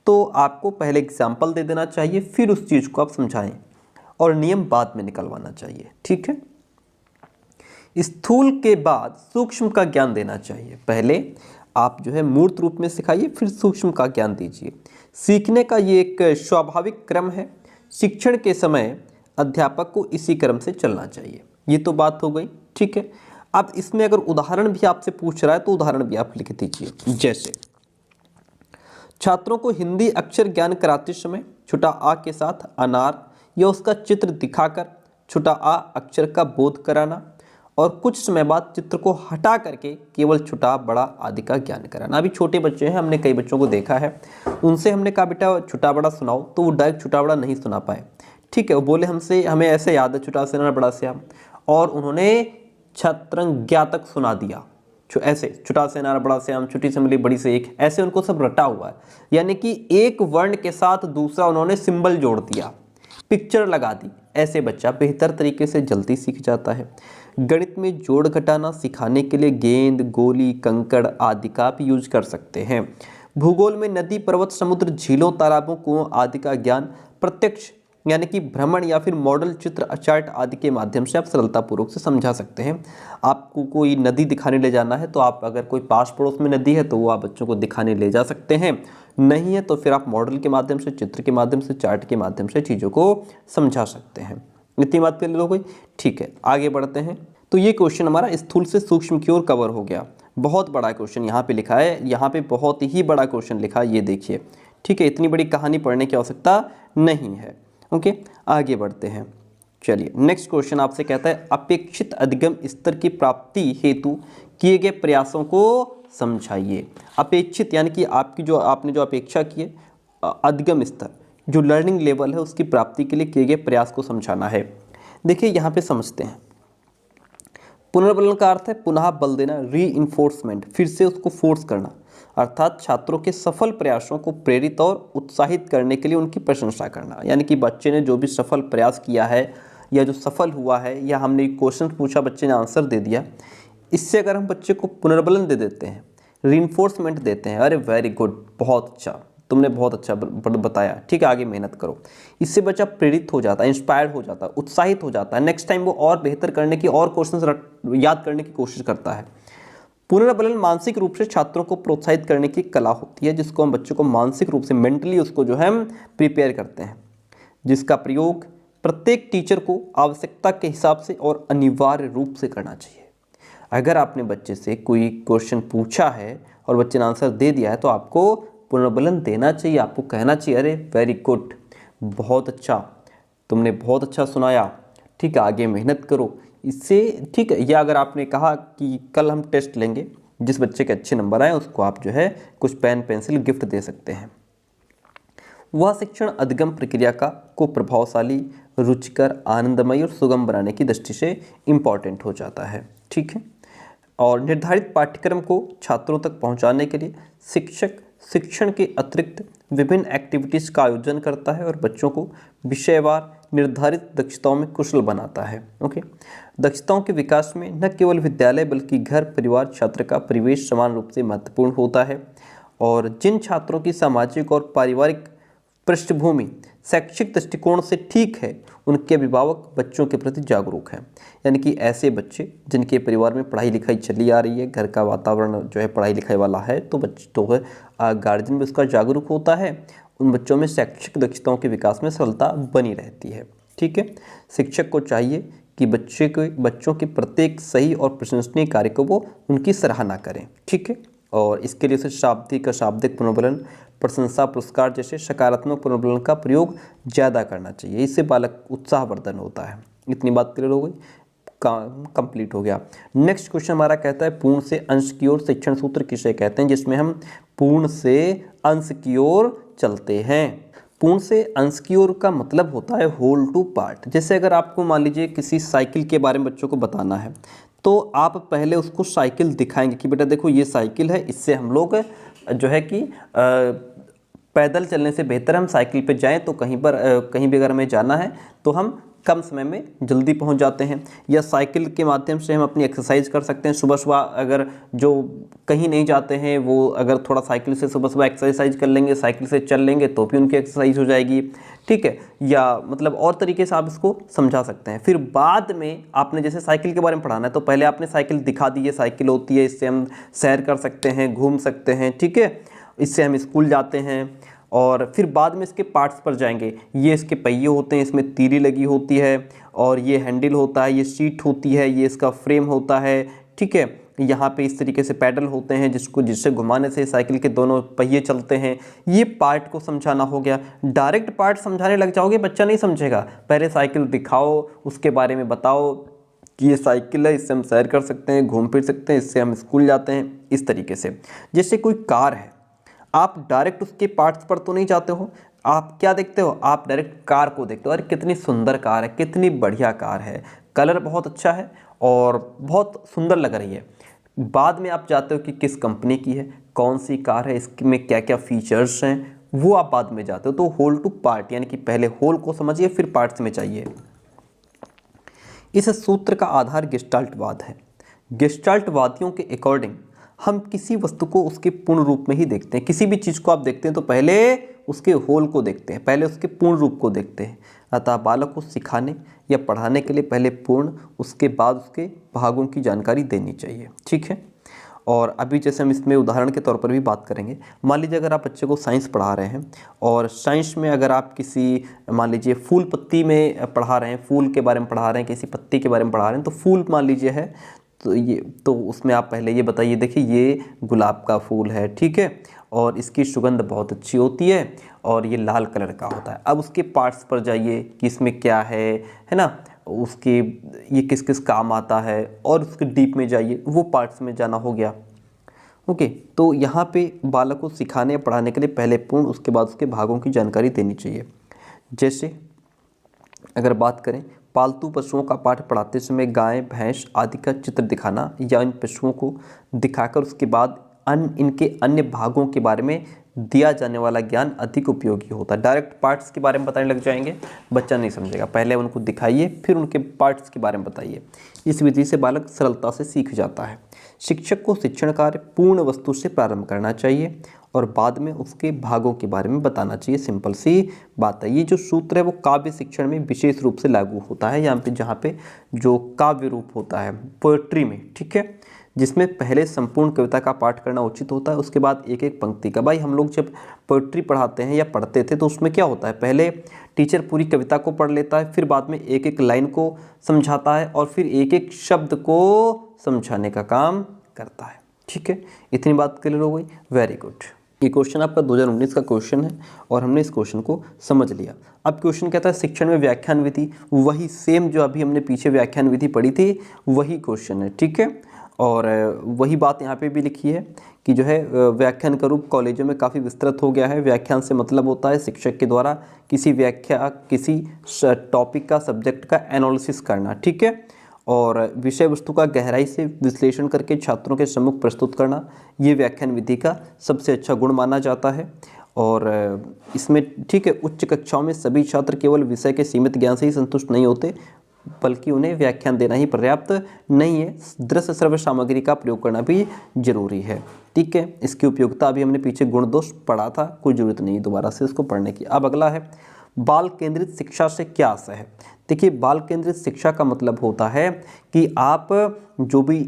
तो आपको पहले एग्जाम्पल दे देना चाहिए, फिर उस चीज़ को आप समझाएं, और नियम बाद में निकलवाना चाहिए। ठीक है, स्थूल के बाद सूक्ष्म का ज्ञान देना चाहिए। पहले आप जो है मूर्त रूप में सिखाइए, फिर सूक्ष्म का ज्ञान दीजिए। सीखने का ये एक स्वाभाविक क्रम है, शिक्षण के समय अध्यापक को इसी क्रम से चलना चाहिए। ये तो बात हो गई। ठीक है, अब इसमें अगर उदाहरण भी आपसे पूछ रहा है तो उदाहरण भी आप लिख दीजिए। जैसे छात्रों को हिंदी अक्षर ज्ञान कराते समय छोटा आ के साथ अनार या उसका चित्र दिखाकर छोटा आ अक्षर का बोध कराना, और कुछ समय बाद चित्र को हटा करके केवल छोटा बड़ा आदि का ज्ञान कराना। अभी छोटे बच्चे हैं, हमने कई बच्चों को देखा है, उनसे हमने कहा बेटा छोटा बड़ा सुनाओ, तो वो डायरेक्ट छोटा बड़ा नहीं सुना पाए। ठीक है, वो बोले हमसे हमें ऐसे याद है छोटा से बड़ा से, और उन्होंने छत्रंज्ञा तक सुना दिया। ऐसे छोटा से नारा बड़ा से आम, छोटी से मली बड़ी से एक, ऐसे उनको सब रटा हुआ है। यानी कि एक वर्ण के साथ दूसरा उन्होंने सिंबल जोड़ दिया, पिक्चर लगा दी। ऐसे बच्चा बेहतर तरीके से जल्दी सीख जाता है। गणित में जोड़ घटाना सिखाने के लिए गेंद, गोली, कंकड़ आदि का भी यूज कर सकते हैं। भूगोल में नदी, पर्वत, समुद्र, झीलों, तालाबों, कुओं आदि का ज्ञान प्रत्यक्ष यानी कि भ्रमण या फिर मॉडल चित्र, चार्ट आदि के माध्यम से आप सरलतापूर्वक से समझा सकते हैं। आपको कोई नदी दिखाने ले जाना है तो आप अगर कोई पास पड़ोस में नदी है तो वो आप बच्चों को दिखाने ले जा सकते हैं, नहीं है तो फिर आप मॉडल के माध्यम से, चित्र के माध्यम से, चार्ट के माध्यम से चीज़ों को समझा सकते हैं। इतनी बात कर लो कोई। ठीक है, आगे बढ़ते हैं। तो ये क्वेश्चन हमारा स्थूल से सूक्ष्म की ओर कवर हो गया। बहुत बड़ा क्वेश्चन यहाँ पे लिखा है, यहाँ पे बहुत ही बड़ा क्वेश्चन लिखा है, ये देखिए। ठीक है, इतनी बड़ी कहानी पढ़ने की आवश्यकता नहीं है। ओके, आगे बढ़ते हैं। चलिए, नेक्स्ट क्वेश्चन आपसे कहता है अपेक्षित अधिगम स्तर की प्राप्ति हेतु किए गए प्रयासों को समझाइए। अपेक्षित यानी कि आपने जो अपेक्षा की है, अधिगम स्तर जो लर्निंग लेवल है उसकी प्राप्ति के लिए किए गए प्रयास को समझाना है। देखिए यहाँ पे समझते हैं। पुनर्बलन का अर्थ है पुनः बल देना, री इन्फोर्समेंट, फिर से उसको फोर्स करना, अर्थात छात्रों के सफल प्रयासों को प्रेरित और उत्साहित करने के लिए उनकी प्रशंसा करना। यानी कि बच्चे ने जो भी सफल प्रयास किया है या जो सफल हुआ है, या हमने क्वेश्चन पूछा बच्चे ने आंसर दे दिया, इससे अगर हम बच्चे को पुनर्बलन दे देते हैं, रीइंफोर्समेंट देते हैं, अरे वेरी गुड, बहुत अच्छा, तुमने बहुत अच्छा बताया, ठीक है आगे मेहनत करो, इससे बच्चा प्रेरित हो जाता है, इंस्पायर्ड हो जाता है, उत्साहित हो जाता है, नेक्स्ट टाइम वो और बेहतर करने की और क्वेश्चन याद करने की कोशिश करता है। पुनर्बलन मानसिक रूप से छात्रों को प्रोत्साहित करने की कला होती है, जिसको हम बच्चों को मानसिक रूप से मेंटली उसको जो है हम प्रिपेयर करते हैं, जिसका प्रयोग प्रत्येक टीचर को आवश्यकता के हिसाब से और अनिवार्य रूप से करना चाहिए। अगर आपने बच्चे से कोई क्वेश्चन पूछा है और बच्चे ने आंसर दे दिया है तो आपको पुनर्बलन देना चाहिए, आपको कहना चाहिए अरे वेरी गुड, बहुत अच्छा, तुमने बहुत अच्छा सुनाया, ठीक है आगे मेहनत करो, इससे ठीक है। या अगर आपने कहा कि कल हम टेस्ट लेंगे, जिस बच्चे के अच्छे नंबर आए उसको आप जो है कुछ पेन पेंसिल गिफ्ट दे सकते हैं। वह शिक्षण अधिगम प्रक्रिया को प्रभावशाली, रुचिकर, आनंदमय और सुगम बनाने की दृष्टि से इम्पॉर्टेंट हो जाता है, ठीक है। और निर्धारित पाठ्यक्रम को छात्रों तक पहुंचाने के लिए शिक्षक शिक्षण के अतिरिक्त विभिन्न एक्टिविटीज़ का आयोजन करता है और बच्चों को विषयवार निर्धारित दक्षताओं में कुशल बनाता है। ओके, दक्षताओं के विकास में न केवल विद्यालय बल्कि घर, परिवार, छात्र का परिवेश समान रूप से महत्वपूर्ण होता है। और जिन छात्रों की सामाजिक और पारिवारिक पृष्ठभूमि शैक्षिक दृष्टिकोण से ठीक है, उनके अभिभावक बच्चों के प्रति जागरूक हैं। यानी कि ऐसे बच्चे जिनके परिवार में पढ़ाई लिखाई चली आ रही है, घर का वातावरण जो है पढ़ाई लिखाई वाला है, तो बच्चे तो है गार्जियन भी उसका जागरूक होता है, उन बच्चों में शैक्षिक दक्षताओं के विकास में सरलता बनी रहती है, ठीक है। शिक्षक को चाहिए कि बच्चों के प्रत्येक सही और प्रशंसनीय कार्य को वो उनकी सराहना करें, ठीक है। और इसके लिए उसे शाब्दिक पुनर्बलन, प्रशंसा, पुरस्कार जैसे सकारात्मक पुनर्बलन का प्रयोग ज़्यादा करना चाहिए, इससे बालक उत्साहवर्धन होता है। इतनी बात क्लियर हो गई, कंप्लीट हो गया। नेक्स्ट क्वेश्चन हमारा कहता है पूर्ण से अंश की ओर शिक्षण सूत्र किसे कहते हैं, जिसमें हम पूर्ण से अंश की ओर चलते हैं। पूर्ण से अंश की ओर का मतलब होता है होल टू पार्ट। जैसे अगर आपको मान लीजिए किसी साइकिल के बारे में बच्चों को बताना है तो आप पहले उसको साइकिल दिखाएंगे कि बेटा देखो ये साइकिल है, इससे हम लोग जो है कि पैदल चलने से बेहतर हम साइकिल पे जाएं, तो कहीं भी अगर हमें जाना है तो हम कम समय में जल्दी पहुंच जाते हैं। या साइकिल के माध्यम से हम अपनी एक्सरसाइज कर सकते हैं। सुबह सुबह अगर जो कहीं नहीं जाते हैं वो अगर थोड़ा साइकिल से सुबह सुबह एक्सरसाइज कर लेंगे, साइकिल से चल लेंगे तो भी उनकी एक्सरसाइज हो जाएगी, ठीक है। या मतलब और तरीके से आप इसको समझा सकते हैं। फिर बाद में आपने जैसे साइकिल के बारे में पढ़ाना है तो पहले आपने साइकिल दिखा दी, ये साइकिल होती है, इससे हम सैर कर सकते हैं, घूम सकते हैं, ठीक है, इससे हम स्कूल जाते हैं। और फिर बाद में इसके पार्ट्स पर जाएंगे। ये इसके पहिए होते हैं, इसमें तीली लगी होती है, और ये हैंडल होता है, ये सीट होती है, ये इसका फ्रेम होता है, ठीक है। यहाँ पे इस तरीके से पैडल होते हैं जिससे घुमाने से साइकिल के दोनों पहिए चलते हैं। ये पार्ट को समझाना हो गया। डायरेक्ट पार्ट समझाने लग जाओगे बच्चा नहीं समझेगा। पहले साइकिल दिखाओ, उसके बारे में बताओ कि ये साइकिल है, इससे हम सैर कर सकते हैं, घूम फिर सकते हैं, इससे हम स्कूल जाते हैं, इस तरीके से। जैसे कोई कार है, आप डायरेक्ट उसके पार्ट्स पर तो नहीं जाते हो, आप क्या देखते हो, आप डायरेक्ट कार को देखते हो। अरे कितनी सुंदर कार है, कितनी बढ़िया कार है, कलर बहुत अच्छा है और बहुत सुंदर लग रही है। बाद में आप जाते हो कि किस कंपनी की है, कौन सी कार है, इसमें क्या क्या फीचर्स हैं, वो आप बाद में जाते हो। तो होल टू पार्ट, यानी कि पहले होल को समझिए फिर पार्ट्स में चाहिए। इस सूत्र का आधार गेस्टाल्टवाद है। गेस्टाल्टवादियों के अकॉर्डिंग हम किसी वस्तु को उसके पूर्ण रूप में ही देखते हैं। किसी भी चीज़ को आप देखते हैं तो पहले उसके होल को देखते हैं, पहले उसके पूर्ण रूप को देखते हैं। अतः बालक को सिखाने या पढ़ाने के लिए पहले पूर्ण, उसके बाद उसके भागों की जानकारी देनी चाहिए, ठीक है। और अभी जैसे हम इसमें उदाहरण के तौर पर भी बात करेंगे। मान लीजिए अगर आप बच्चे को साइंस पढ़ा रहे हैं और साइंस में अगर आप किसी मान लीजिए फूल पत्ती में पढ़ा रहे हैं, फूल के बारे में पढ़ा रहे हैं, किसी पत्ती के बारे में पढ़ा रहे हैं, तो फूल मान लीजिए है तो उसमें आप पहले ये बताइए, देखिए ये गुलाब का फूल है, ठीक है, और इसकी सुगंध बहुत अच्छी होती है और ये लाल कलर का होता है। अब उसके पार्ट्स पर जाइए कि इसमें क्या है ना, उसके ये किस किस काम आता है, और उसके डीप में जाइए, वो पार्ट्स में जाना हो गया। ओके, तो यहाँ पे बालक को सिखाने या पढ़ाने के लिए पहले पूर्ण, उसके बाद उसके भागों की जानकारी देनी चाहिए। जैसे अगर बात करें पालतू पशुओं का पाठ पढ़ाते समय गाय, भैंस आदि का चित्र दिखाना या इन पशुओं को दिखाकर उसके बाद इनके अन्य भागों के बारे में दिया जाने वाला ज्ञान अधिक उपयोगी होता है। डायरेक्ट पार्ट्स के बारे में बताने लग जाएंगे, बच्चा नहीं समझेगा। पहले उनको दिखाइए फिर उनके पार्ट्स के बारे में बताइए। इस विधि से बालक सरलता से सीख जाता है। शिक्षक को शिक्षण कार्य पूर्ण वस्तु से प्रारंभ करना चाहिए और बाद में उसके भागों के बारे में बताना चाहिए। सिंपल सी बात है। ये जो सूत्र है वो काव्य शिक्षण में विशेष रूप से लागू होता है, यहाँ पे जहाँ पे जो काव्य रूप होता है पोएट्री में, ठीक है, जिसमें पहले संपूर्ण कविता का पाठ करना उचित होता है, उसके बाद एक एक पंक्ति का। भाई हम लोग जब पोएट्री पढ़ाते हैं या पढ़ते थे तो उसमें क्या होता है, पहले टीचर पूरी कविता को पढ़ लेता है, फिर बाद में एक एक लाइन को समझाता है और फिर एक एक शब्द को समझाने का काम करता है, ठीक है। इतनी बात क्लियर हो गई, वेरी गुड। ये क्वेश्चन आपका 2019 का क्वेश्चन है और हमने इस क्वेश्चन को समझ लिया। अब क्वेश्चन कहता है शिक्षण में व्याख्यान विधि, वही सेम जो अभी हमने पीछे व्याख्यान विधि पढ़ी थी वही क्वेश्चन है, ठीक है। और वही बात यहाँ पे भी लिखी है कि जो है व्याख्यान का रूप कॉलेजों में काफ़ी विस्तृत हो गया है। व्याख्यान से मतलब होता है शिक्षक के द्वारा किसी किसी टॉपिक का, सब्जेक्ट का एनालिसिस करना, ठीक है, और विषय वस्तु का गहराई से विश्लेषण करके छात्रों के सम्मुख प्रस्तुत करना, ये व्याख्यान विधि का सबसे अच्छा गुण माना जाता है। और इसमें ठीक है, उच्च कक्षाओं में सभी छात्र केवल विषय के सीमित ज्ञान से ही संतुष्ट नहीं होते, बल्कि उन्हें व्याख्यान देना ही पर्याप्त नहीं है, दृश्य श्रव्य सामग्री का प्रयोग करना भी जरूरी है, ठीक है। इसकी उपयोगिता अभी हमने पीछे गुण दोष पढ़ा था, कोई जरूरत नहीं दोबारा से इसको पढ़ने की। अब अगला है बाल केंद्रित शिक्षा से क्या आशय है। देखिए, बाल केंद्रित शिक्षा का मतलब होता है कि आप जो भी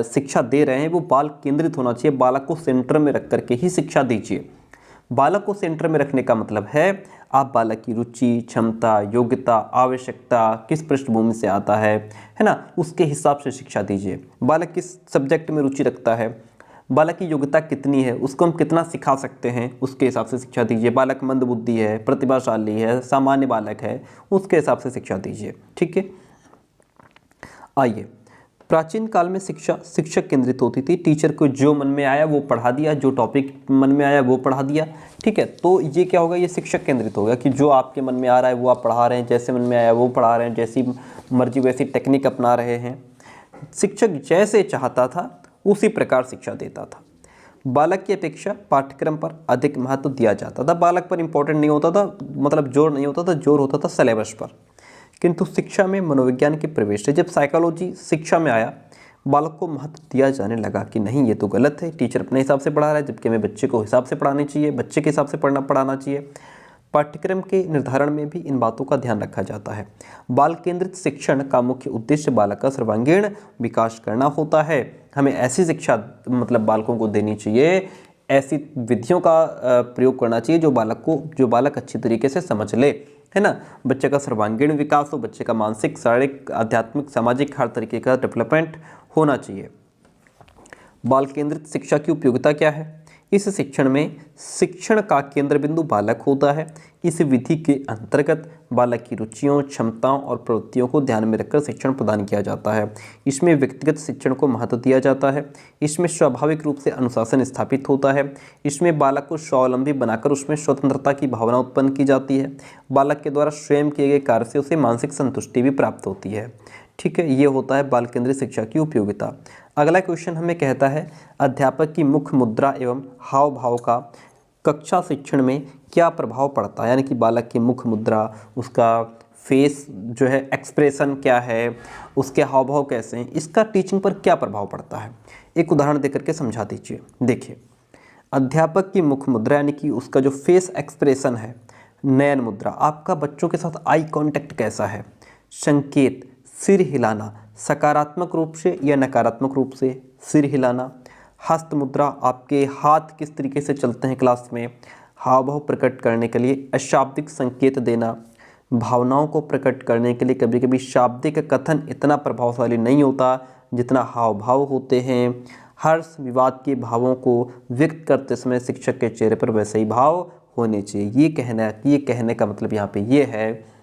शिक्षा दे रहे हैं वो बाल केंद्रित होना चाहिए, बालक को सेंटर में रख करके ही शिक्षा दीजिए। बालक को सेंटर में रखने का मतलब है आप बालक की रुचि, क्षमता, योग्यता, आवश्यकता, किस पृष्ठभूमि से आता है ना, उसके हिसाब से शिक्षा दीजिए। बालक किस सब्जेक्ट में रुचि रखता है, बालक की योग्यता कितनी है, उसको हम कितना सिखा सकते हैं, उसके हिसाब से शिक्षा दीजिए। बालक मंदबुद्धि है, प्रतिभाशाली है, सामान्य बालक है, उसके हिसाब से शिक्षा दीजिए, ठीक है। आइए प्राचीन काल में शिक्षा शिक्षक केंद्रित होती थी। टीचर को जो मन में आया वो पढ़ा दिया, जो टॉपिक मन में आया वो पढ़ा दिया, ठीक है। तो ये क्या होगा, ये शिक्षक केंद्रित होगा कि जो आपके मन में आ रहा है वो आप पढ़ा रहे हैं, जैसे मन में आया वो पढ़ा रहे हैं, जैसी मर्जी वैसी टेक्निक अपना रहे हैं। शिक्षक जैसे चाहता था उसी प्रकार शिक्षा देता था। बालक की अपेक्षा पाठ्यक्रम पर अधिक महत्व दिया जाता था। बालक पर इम्पोर्टेंट नहीं होता था, मतलब जोर नहीं होता था, जोर होता था सिलेबस पर। किंतु शिक्षा में मनोविज्ञान के प्रवेश से जब साइकोलॉजी शिक्षा में आया, बालक को महत्व दिया जाने लगा कि नहीं ये तो गलत है, टीचर अपने हिसाब से पढ़ा रहा है, जबकि हमें बच्चे को हिसाब से पढ़ानी चाहिए, बच्चे के हिसाब से पढ़ाना चाहिए। पाठ्यक्रम के निर्धारण में भी इन बातों का ध्यान रखा जाता है। बाल केंद्रित शिक्षण का मुख्य उद्देश्य बालक का सर्वांगीण विकास करना होता है। हमें ऐसी शिक्षा मतलब बालकों को देनी चाहिए, ऐसी विधियों का प्रयोग करना चाहिए जो बालक अच्छी तरीके से समझ ले, है ना। बच्चे का सर्वांगीण विकास हो, बच्चे का मानसिक, शारीरिक, आध्यात्मिक, सामाजिक हर तरीके का डेवलपमेंट होना चाहिए। बाल केंद्रित शिक्षा की उपयोगिता क्या है? इस शिक्षण में शिक्षण का केंद्र बिंदु बालक होता है। इस विधि के अंतर्गत बालक की रुचियों, क्षमताओं और प्रवृत्तियों को ध्यान में रखकर शिक्षण प्रदान किया जाता है। इसमें व्यक्तिगत शिक्षण को महत्व दिया जाता है। इसमें स्वाभाविक रूप से अनुशासन स्थापित होता है। इसमें बालक को स्वावलंबी बनाकर उसमें स्वतंत्रता की भावना उत्पन्न की जाती है। बालक के द्वारा स्वयं किए गए कार्य से उसे मानसिक संतुष्टि भी प्राप्त होती है, ठीक है। ये होता है बाल केंद्रित शिक्षा की उपयोगिता। अगला क्वेश्चन हमें कहता है अध्यापक की मुख मुद्रा एवं हाव भाव का कक्षा शिक्षण में क्या प्रभाव पड़ता है, यानी कि बालक की मुख मुद्रा, उसका फेस जो है एक्सप्रेशन क्या है, उसके हाव भाव कैसे हैं, इसका टीचिंग पर क्या प्रभाव पड़ता है। एक उदाहरण देकर के समझा दीजिए। देखिए, अध्यापक की मुख मुद्रा यानी कि उसका जो फेस एक्सप्रेशन है, नयन मुद्रा, आपका बच्चों के साथ आई कांटेक्ट कैसा है, संकेत, सिर हिलाना, सकारात्मक रूप से या नकारात्मक रूप से सिर हिलाना, हस्त मुद्रा, आपके हाथ किस तरीके से चलते हैं क्लास में, हाव भाव प्रकट करने के लिए अशाब्दिक संकेत देना, भावनाओं को प्रकट करने के लिए कभी कभी शाब्दिक कथन इतना प्रभावशाली नहीं होता जितना हाव भाव होते हैं। हर्ष विवाद के भावों को व्यक्त करते समय शिक्षक के चेहरे पर वैसे ही भाव होने चाहिए। ये कहने का मतलब यहाँ पे ये है,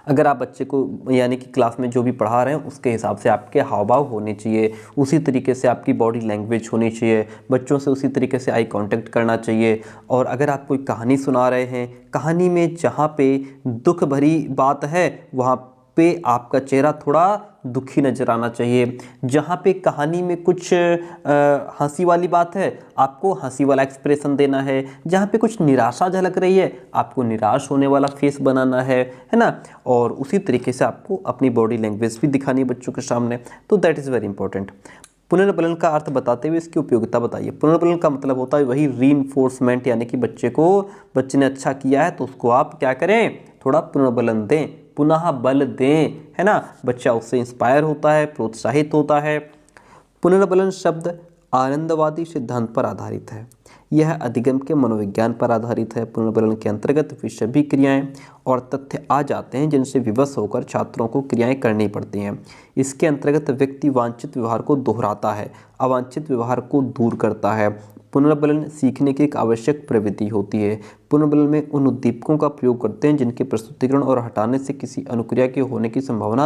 अगर आप बच्चे को यानी कि क्लास में जो भी पढ़ा रहे हैं उसके हिसाब से आपके हाव भाव होने चाहिए, उसी तरीके से आपकी बॉडी लैंग्वेज होनी चाहिए, बच्चों से उसी तरीके से आई कांटेक्ट करना चाहिए। और अगर आप कोई कहानी सुना रहे हैं, कहानी में जहाँ पे दुख भरी बात है वहाँ पे आपका चेहरा थोड़ा दुखी नजर आना चाहिए। जहाँ पे कहानी में कुछ हंसी वाली बात है, आपको हंसी वाला एक्सप्रेशन देना है। जहाँ पे कुछ निराशा झलक रही है, आपको निराश होने वाला फेस बनाना है ना। और उसी तरीके से आपको अपनी बॉडी लैंग्वेज भी दिखानी है बच्चों के सामने। तो दैट इज़ वेरी इंपॉर्टेंट। पुनर्बलन का अर्थ बताते हुए इसकी उपयोगिता बताइए। पुनर्बलन का मतलब होता है वही रीइंफोर्समेंट, यानी कि बच्चे ने अच्छा किया है तो उसको आप क्या करें, थोड़ा पुनर्बलन दें, पुनः बल दें, है ना। बच्चा उससे इंस्पायर होता है, प्रोत्साहित होता है। पुनर्बलन शब्द आनंदवादी सिद्धांत पर आधारित है। यह अधिगम के मनोविज्ञान पर आधारित है। पुनर्बलन के अंतर्गत वे सभी क्रियाएं और तथ्य आ जाते हैं जिनसे विवश होकर छात्रों को क्रियाएं करनी पड़ती हैं। इसके अंतर्गत व्यक्ति वांछित व्यवहार को दोहराता है, अवांछित व्यवहार को दूर करता है। पुनर्बलन सीखने की एक आवश्यक प्रवृत्ति होती है। पुनर्बलन में उन उद्दीपकों का प्रयोग करते हैं जिनके प्रस्तुतिकरण और हटाने से किसी अनुक्रिया के होने की संभावना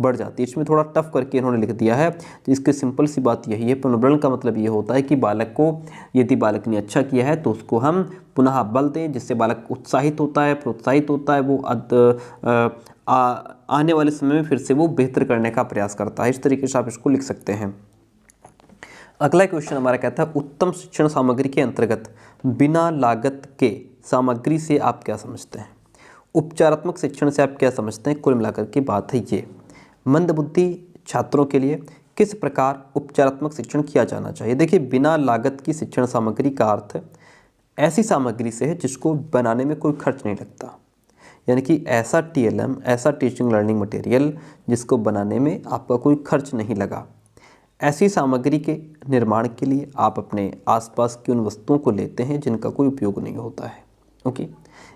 बढ़ जाती है। इसमें थोड़ा टफ करके इन्होंने लिख दिया है, तो इसकी सिंपल सी बात यही है। पुनर्बलन का मतलब ये होता है कि बालक को, यदि बालक ने अच्छा किया है तो उसको हम पुनः बल दें, जिससे बालक उत्साहित होता है, प्रोत्साहित होता है, वो आने वाले समय में फिर से वो बेहतर करने का प्रयास करता है। इस तरीके से आप इसको लिख सकते हैं। अगला क्वेश्चन हमारा कहता है उत्तम शिक्षण सामग्री के अंतर्गत बिना लागत के सामग्री से आप क्या समझते हैं। उपचारात्मक शिक्षण से आप क्या समझते हैं। कुल मिलाकर की बात है ये, मंदबुद्धि छात्रों के लिए किस प्रकार उपचारात्मक शिक्षण किया जाना चाहिए। देखिए, बिना लागत की शिक्षण सामग्री का अर्थ ऐसी सामग्री से है जिसको बनाने में कोई खर्च नहीं लगता, यानी कि ऐसा TLM, ऐसा टीचिंग लर्निंग मटेरियल जिसको बनाने में आपका कोई खर्च नहीं लगा। ऐसी सामग्री के निर्माण के लिए आप अपने आसपास की उन वस्तुओं को लेते हैं जिनका कोई उपयोग नहीं होता है। ओके,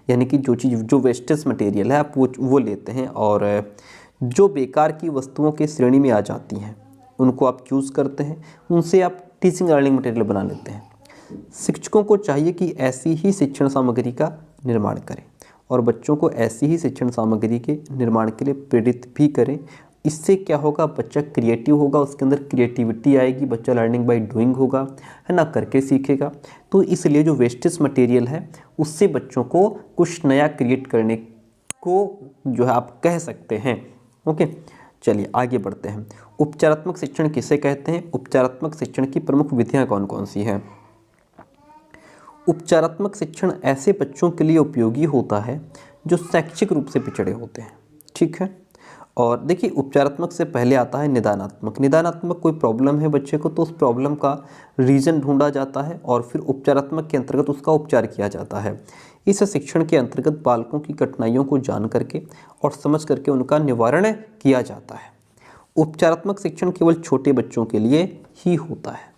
यानी कि जो वेस्टेज मटेरियल है आप वो लेते हैं, और जो बेकार की वस्तुओं के श्रेणी में आ जाती हैं उनको आप चूज़ करते हैं, उनसे आप टीचिंग लर्निंग मटेरियल बना लेते हैं। शिक्षकों को चाहिए कि ऐसी ही शिक्षण सामग्री का निर्माण करें और बच्चों को ऐसी ही शिक्षण सामग्री के निर्माण के लिए प्रेरित भी करें इससे क्या होगा, बच्चा क्रिएटिव होगा, उसके अंदर क्रिएटिविटी आएगी, बच्चा लर्निंग बाय डूइंग होगा, है ना, करके सीखेगा। तो इसलिए जो वेस्टेज मटेरियल है उससे बच्चों को कुछ नया क्रिएट करने को जो है आप कह सकते हैं। ओके, चलिए आगे बढ़ते हैं। उपचारात्मक शिक्षण किसे कहते हैं? उपचारात्मक शिक्षण की प्रमुख विधियां कौन कौन सी हैं? उपचारात्मक शिक्षण ऐसे बच्चों के लिए उपयोगी होता है जो शैक्षिक रूप से पिछड़े होते हैं, ठीक है। और देखिए, उपचारात्मक से पहले आता है निदानात्मक। निदानात्मक कोई प्रॉब्लम है बच्चे को, तो उस प्रॉब्लम का रीज़न ढूंढा जाता है और फिर उपचारात्मक के अंतर्गत उसका उपचार किया जाता है। इस शिक्षण के अंतर्गत बालकों की कठिनाइयों को जान करके और समझ करके उनका निवारण किया जाता है। उपचारात्मक शिक्षण केवल छोटे बच्चों के लिए ही होता है।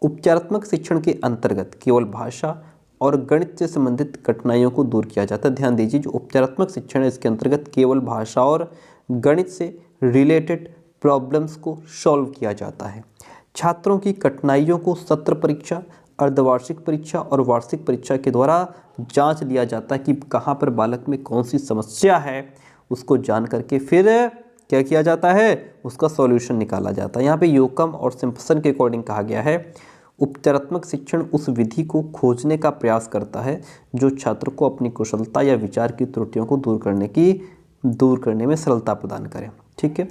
उपचारात्मक शिक्षण के अंतर्गत केवल भाषा और गणित से संबंधित कठिनाइयों को दूर किया जाता है। ध्यान दीजिए, जो उपचारात्मक शिक्षण है इसके अंतर्गत केवल भाषा और गणित से रिलेटेड प्रॉब्लम्स को सॉल्व किया जाता है। छात्रों की कठिनाइयों को सत्र परीक्षा, अर्धवार्षिक परीक्षा और वार्षिक परीक्षा के द्वारा जांच लिया जाता है कि कहाँ पर बालक में कौन सी समस्या है, उसको जान करके फिर क्या किया जाता है, उसका सॉल्यूशन निकाला जाता है। यहाँ पे योकम और सिम्पसन के अकॉर्डिंग कहा गया है, उपचारात्मक शिक्षण उस विधि को खोजने का प्रयास करता है जो छात्र को अपनी कुशलता या विचार की त्रुटियों को दूर करने में सरलता प्रदान करे, ठीक है।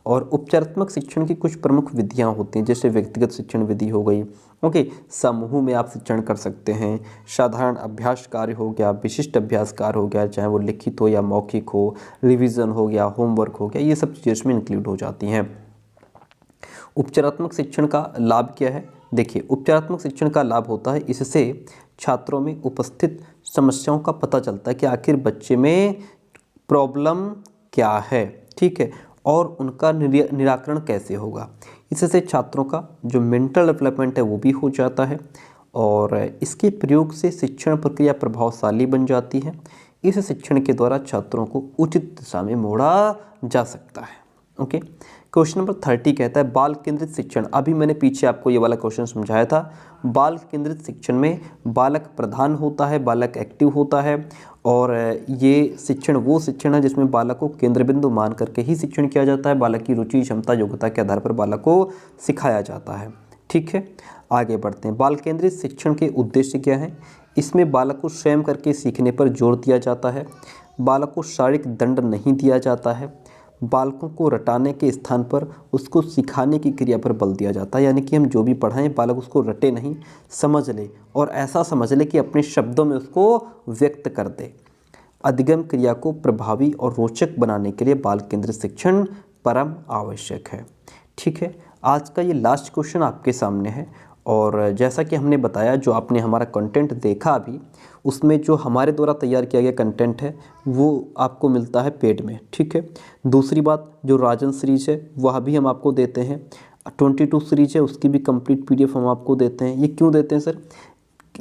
और उपचारात्मक शिक्षण की कुछ प्रमुख विधियां होती हैं, जैसे व्यक्तिगत शिक्षण विधि हो गई, ओके, समूह में आप शिक्षण कर सकते हैं, साधारण अभ्यास कार्य हो गया, विशिष्ट अभ्यास कार्य हो गया, चाहे वो लिखित हो या मौखिक हो, रिवीजन हो गया, होमवर्क हो गया, ये सब चीज़ें इसमें इंक्लूड हो जाती हैं। उपचारात्मक शिक्षण का लाभ क्या है? देखिए, उपचारात्मक शिक्षण का लाभ होता है, इससे छात्रों में उपस्थित समस्याओं का पता चलता है कि आखिर बच्चे में प्रॉब्लम क्या है, ठीक है, और उनका निराकरण कैसे होगा। इससे छात्रों का जो मेंटल डेवलपमेंट है वो भी हो जाता है और इसके प्रयोग से शिक्षण प्रक्रिया प्रभावशाली बन जाती है। इस शिक्षण के द्वारा छात्रों को उचित दिशा में मोड़ा जा सकता है। ओके, क्वेश्चन नंबर 30 कहता है बाल केंद्रित शिक्षण। अभी मैंने पीछे आपको ये वाला क्वेश्चन समझाया था। बाल केंद्रित शिक्षण में बालक प्रधान होता है, बालक एक्टिव होता है और ये शिक्षण वो शिक्षण है जिसमें बालक को केंद्र बिंदु मान करके ही शिक्षण किया जाता है। बालक की रुचि, क्षमता, योग्यता के आधार पर बालक को सिखाया जाता है, ठीक है। आगे बढ़ते हैं। बाल केंद्रित शिक्षण के उद्देश्य क्या हैं? इसमें बालक को स्वयं करके सीखने पर जोर दिया जाता है, बालक को शारीरिक दंड नहीं दिया जाता है, बालकों को रटाने के स्थान पर उसको सिखाने की क्रिया पर बल दिया जाता है। यानी कि हम जो भी पढ़ाएं बालक उसको रटे नहीं, समझ ले और ऐसा समझ ले कि अपने शब्दों में उसको व्यक्त कर दे। अधिगम क्रिया को प्रभावी और रोचक बनाने के लिए बाल केंद्रित शिक्षण परम आवश्यक है, ठीक है। आज का ये लास्ट क्वेश्चन आपके सामने है और जैसा कि हमने बताया, जो आपने हमारा कंटेंट देखा अभी, उसमें जो हमारे द्वारा तैयार किया गया कंटेंट है वो आपको मिलता है पेड में, ठीक है। दूसरी बात, जो राजन सीरीज है वह भी हम आपको देते हैं। 22 सीरीज है उसकी भी कंप्लीट PDF हम आपको देते हैं। ये क्यों देते हैं सर?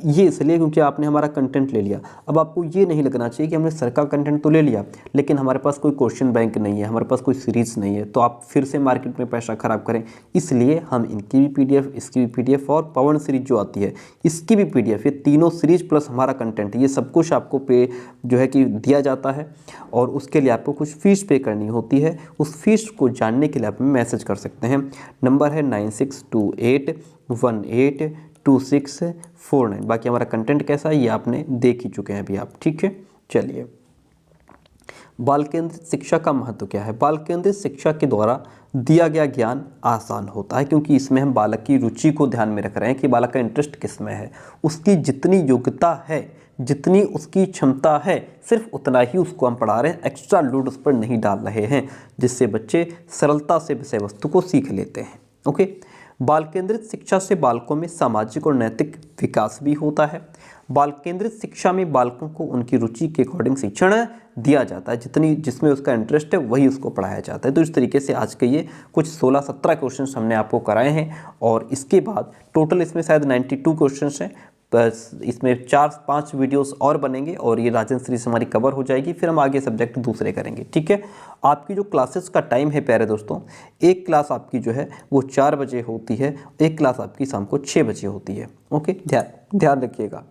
ये इसलिए क्योंकि आपने हमारा कंटेंट ले लिया। अब आपको ये नहीं लगना चाहिए कि हमने सर का कंटेंट तो ले लिया लेकिन हमारे पास कोई क्वेश्चन बैंक नहीं है, हमारे पास कोई सीरीज़ नहीं है, तो आप फिर से मार्केट में पैसा खराब करें। इसलिए हम इनकी भी PDF, इसकी भी PDF और पवन सीरीज जो आती है इसकी भी PDF, ये तीनों सीरीज प्लस हमारा कंटेंट, ये सब कुछ आपको पे जो है कि दिया जाता है और उसके लिए आपको कुछ फ़ीस पे करनी होती है। उस फीस को जानने के लिए आप मैसेज कर सकते हैं। नंबर है 9628182649। बाकी हमारा कंटेंट कैसा है ये आपने देख ही चुके हैं अभी आप, ठीक है। चलिए, बाल केंद्रित शिक्षा का महत्व क्या है? बाल केंद्रित शिक्षा के द्वारा दिया गया ज्ञान आसान होता है क्योंकि इसमें हम बालक की रुचि को ध्यान में रख रहे हैं कि बालक का इंटरेस्ट किस में है, उसकी जितनी योग्यता है, जितनी उसकी क्षमता है, सिर्फ उतना ही उसको हम पढ़ा रहे हैं, एक्स्ट्रा लोड उस पर नहीं डाल रहे हैं, जिससे बच्चे सरलता से विषय वस्तु को सीख लेते हैं। ओके, बाल केंद्रित शिक्षा से बालकों में सामाजिक और नैतिक विकास भी होता है। बाल केंद्रित शिक्षा में बालकों को उनकी रुचि के अकॉर्डिंग शिक्षण दिया जाता है, जिसमें उसका इंटरेस्ट है वही उसको पढ़ाया जाता है। तो इस तरीके से आज के ये कुछ 16-17 क्वेश्चन हमने आपको कराए हैं और इसके बाद टोटल इसमें शायद 92 क्वेश्चन हैं। बस इसमें 4-5 वीडियोस और बनेंगे और ये राजन सीरीज हमारी कवर हो जाएगी, फिर हम आगे सब्जेक्ट दूसरे करेंगे, ठीक है। आपकी जो क्लासेस का टाइम है प्यारे दोस्तों, एक क्लास आपकी जो है वो 4 बजे होती है, एक क्लास आपकी शाम को 6 बजे होती है। ओके, ध्यान रखिएगा।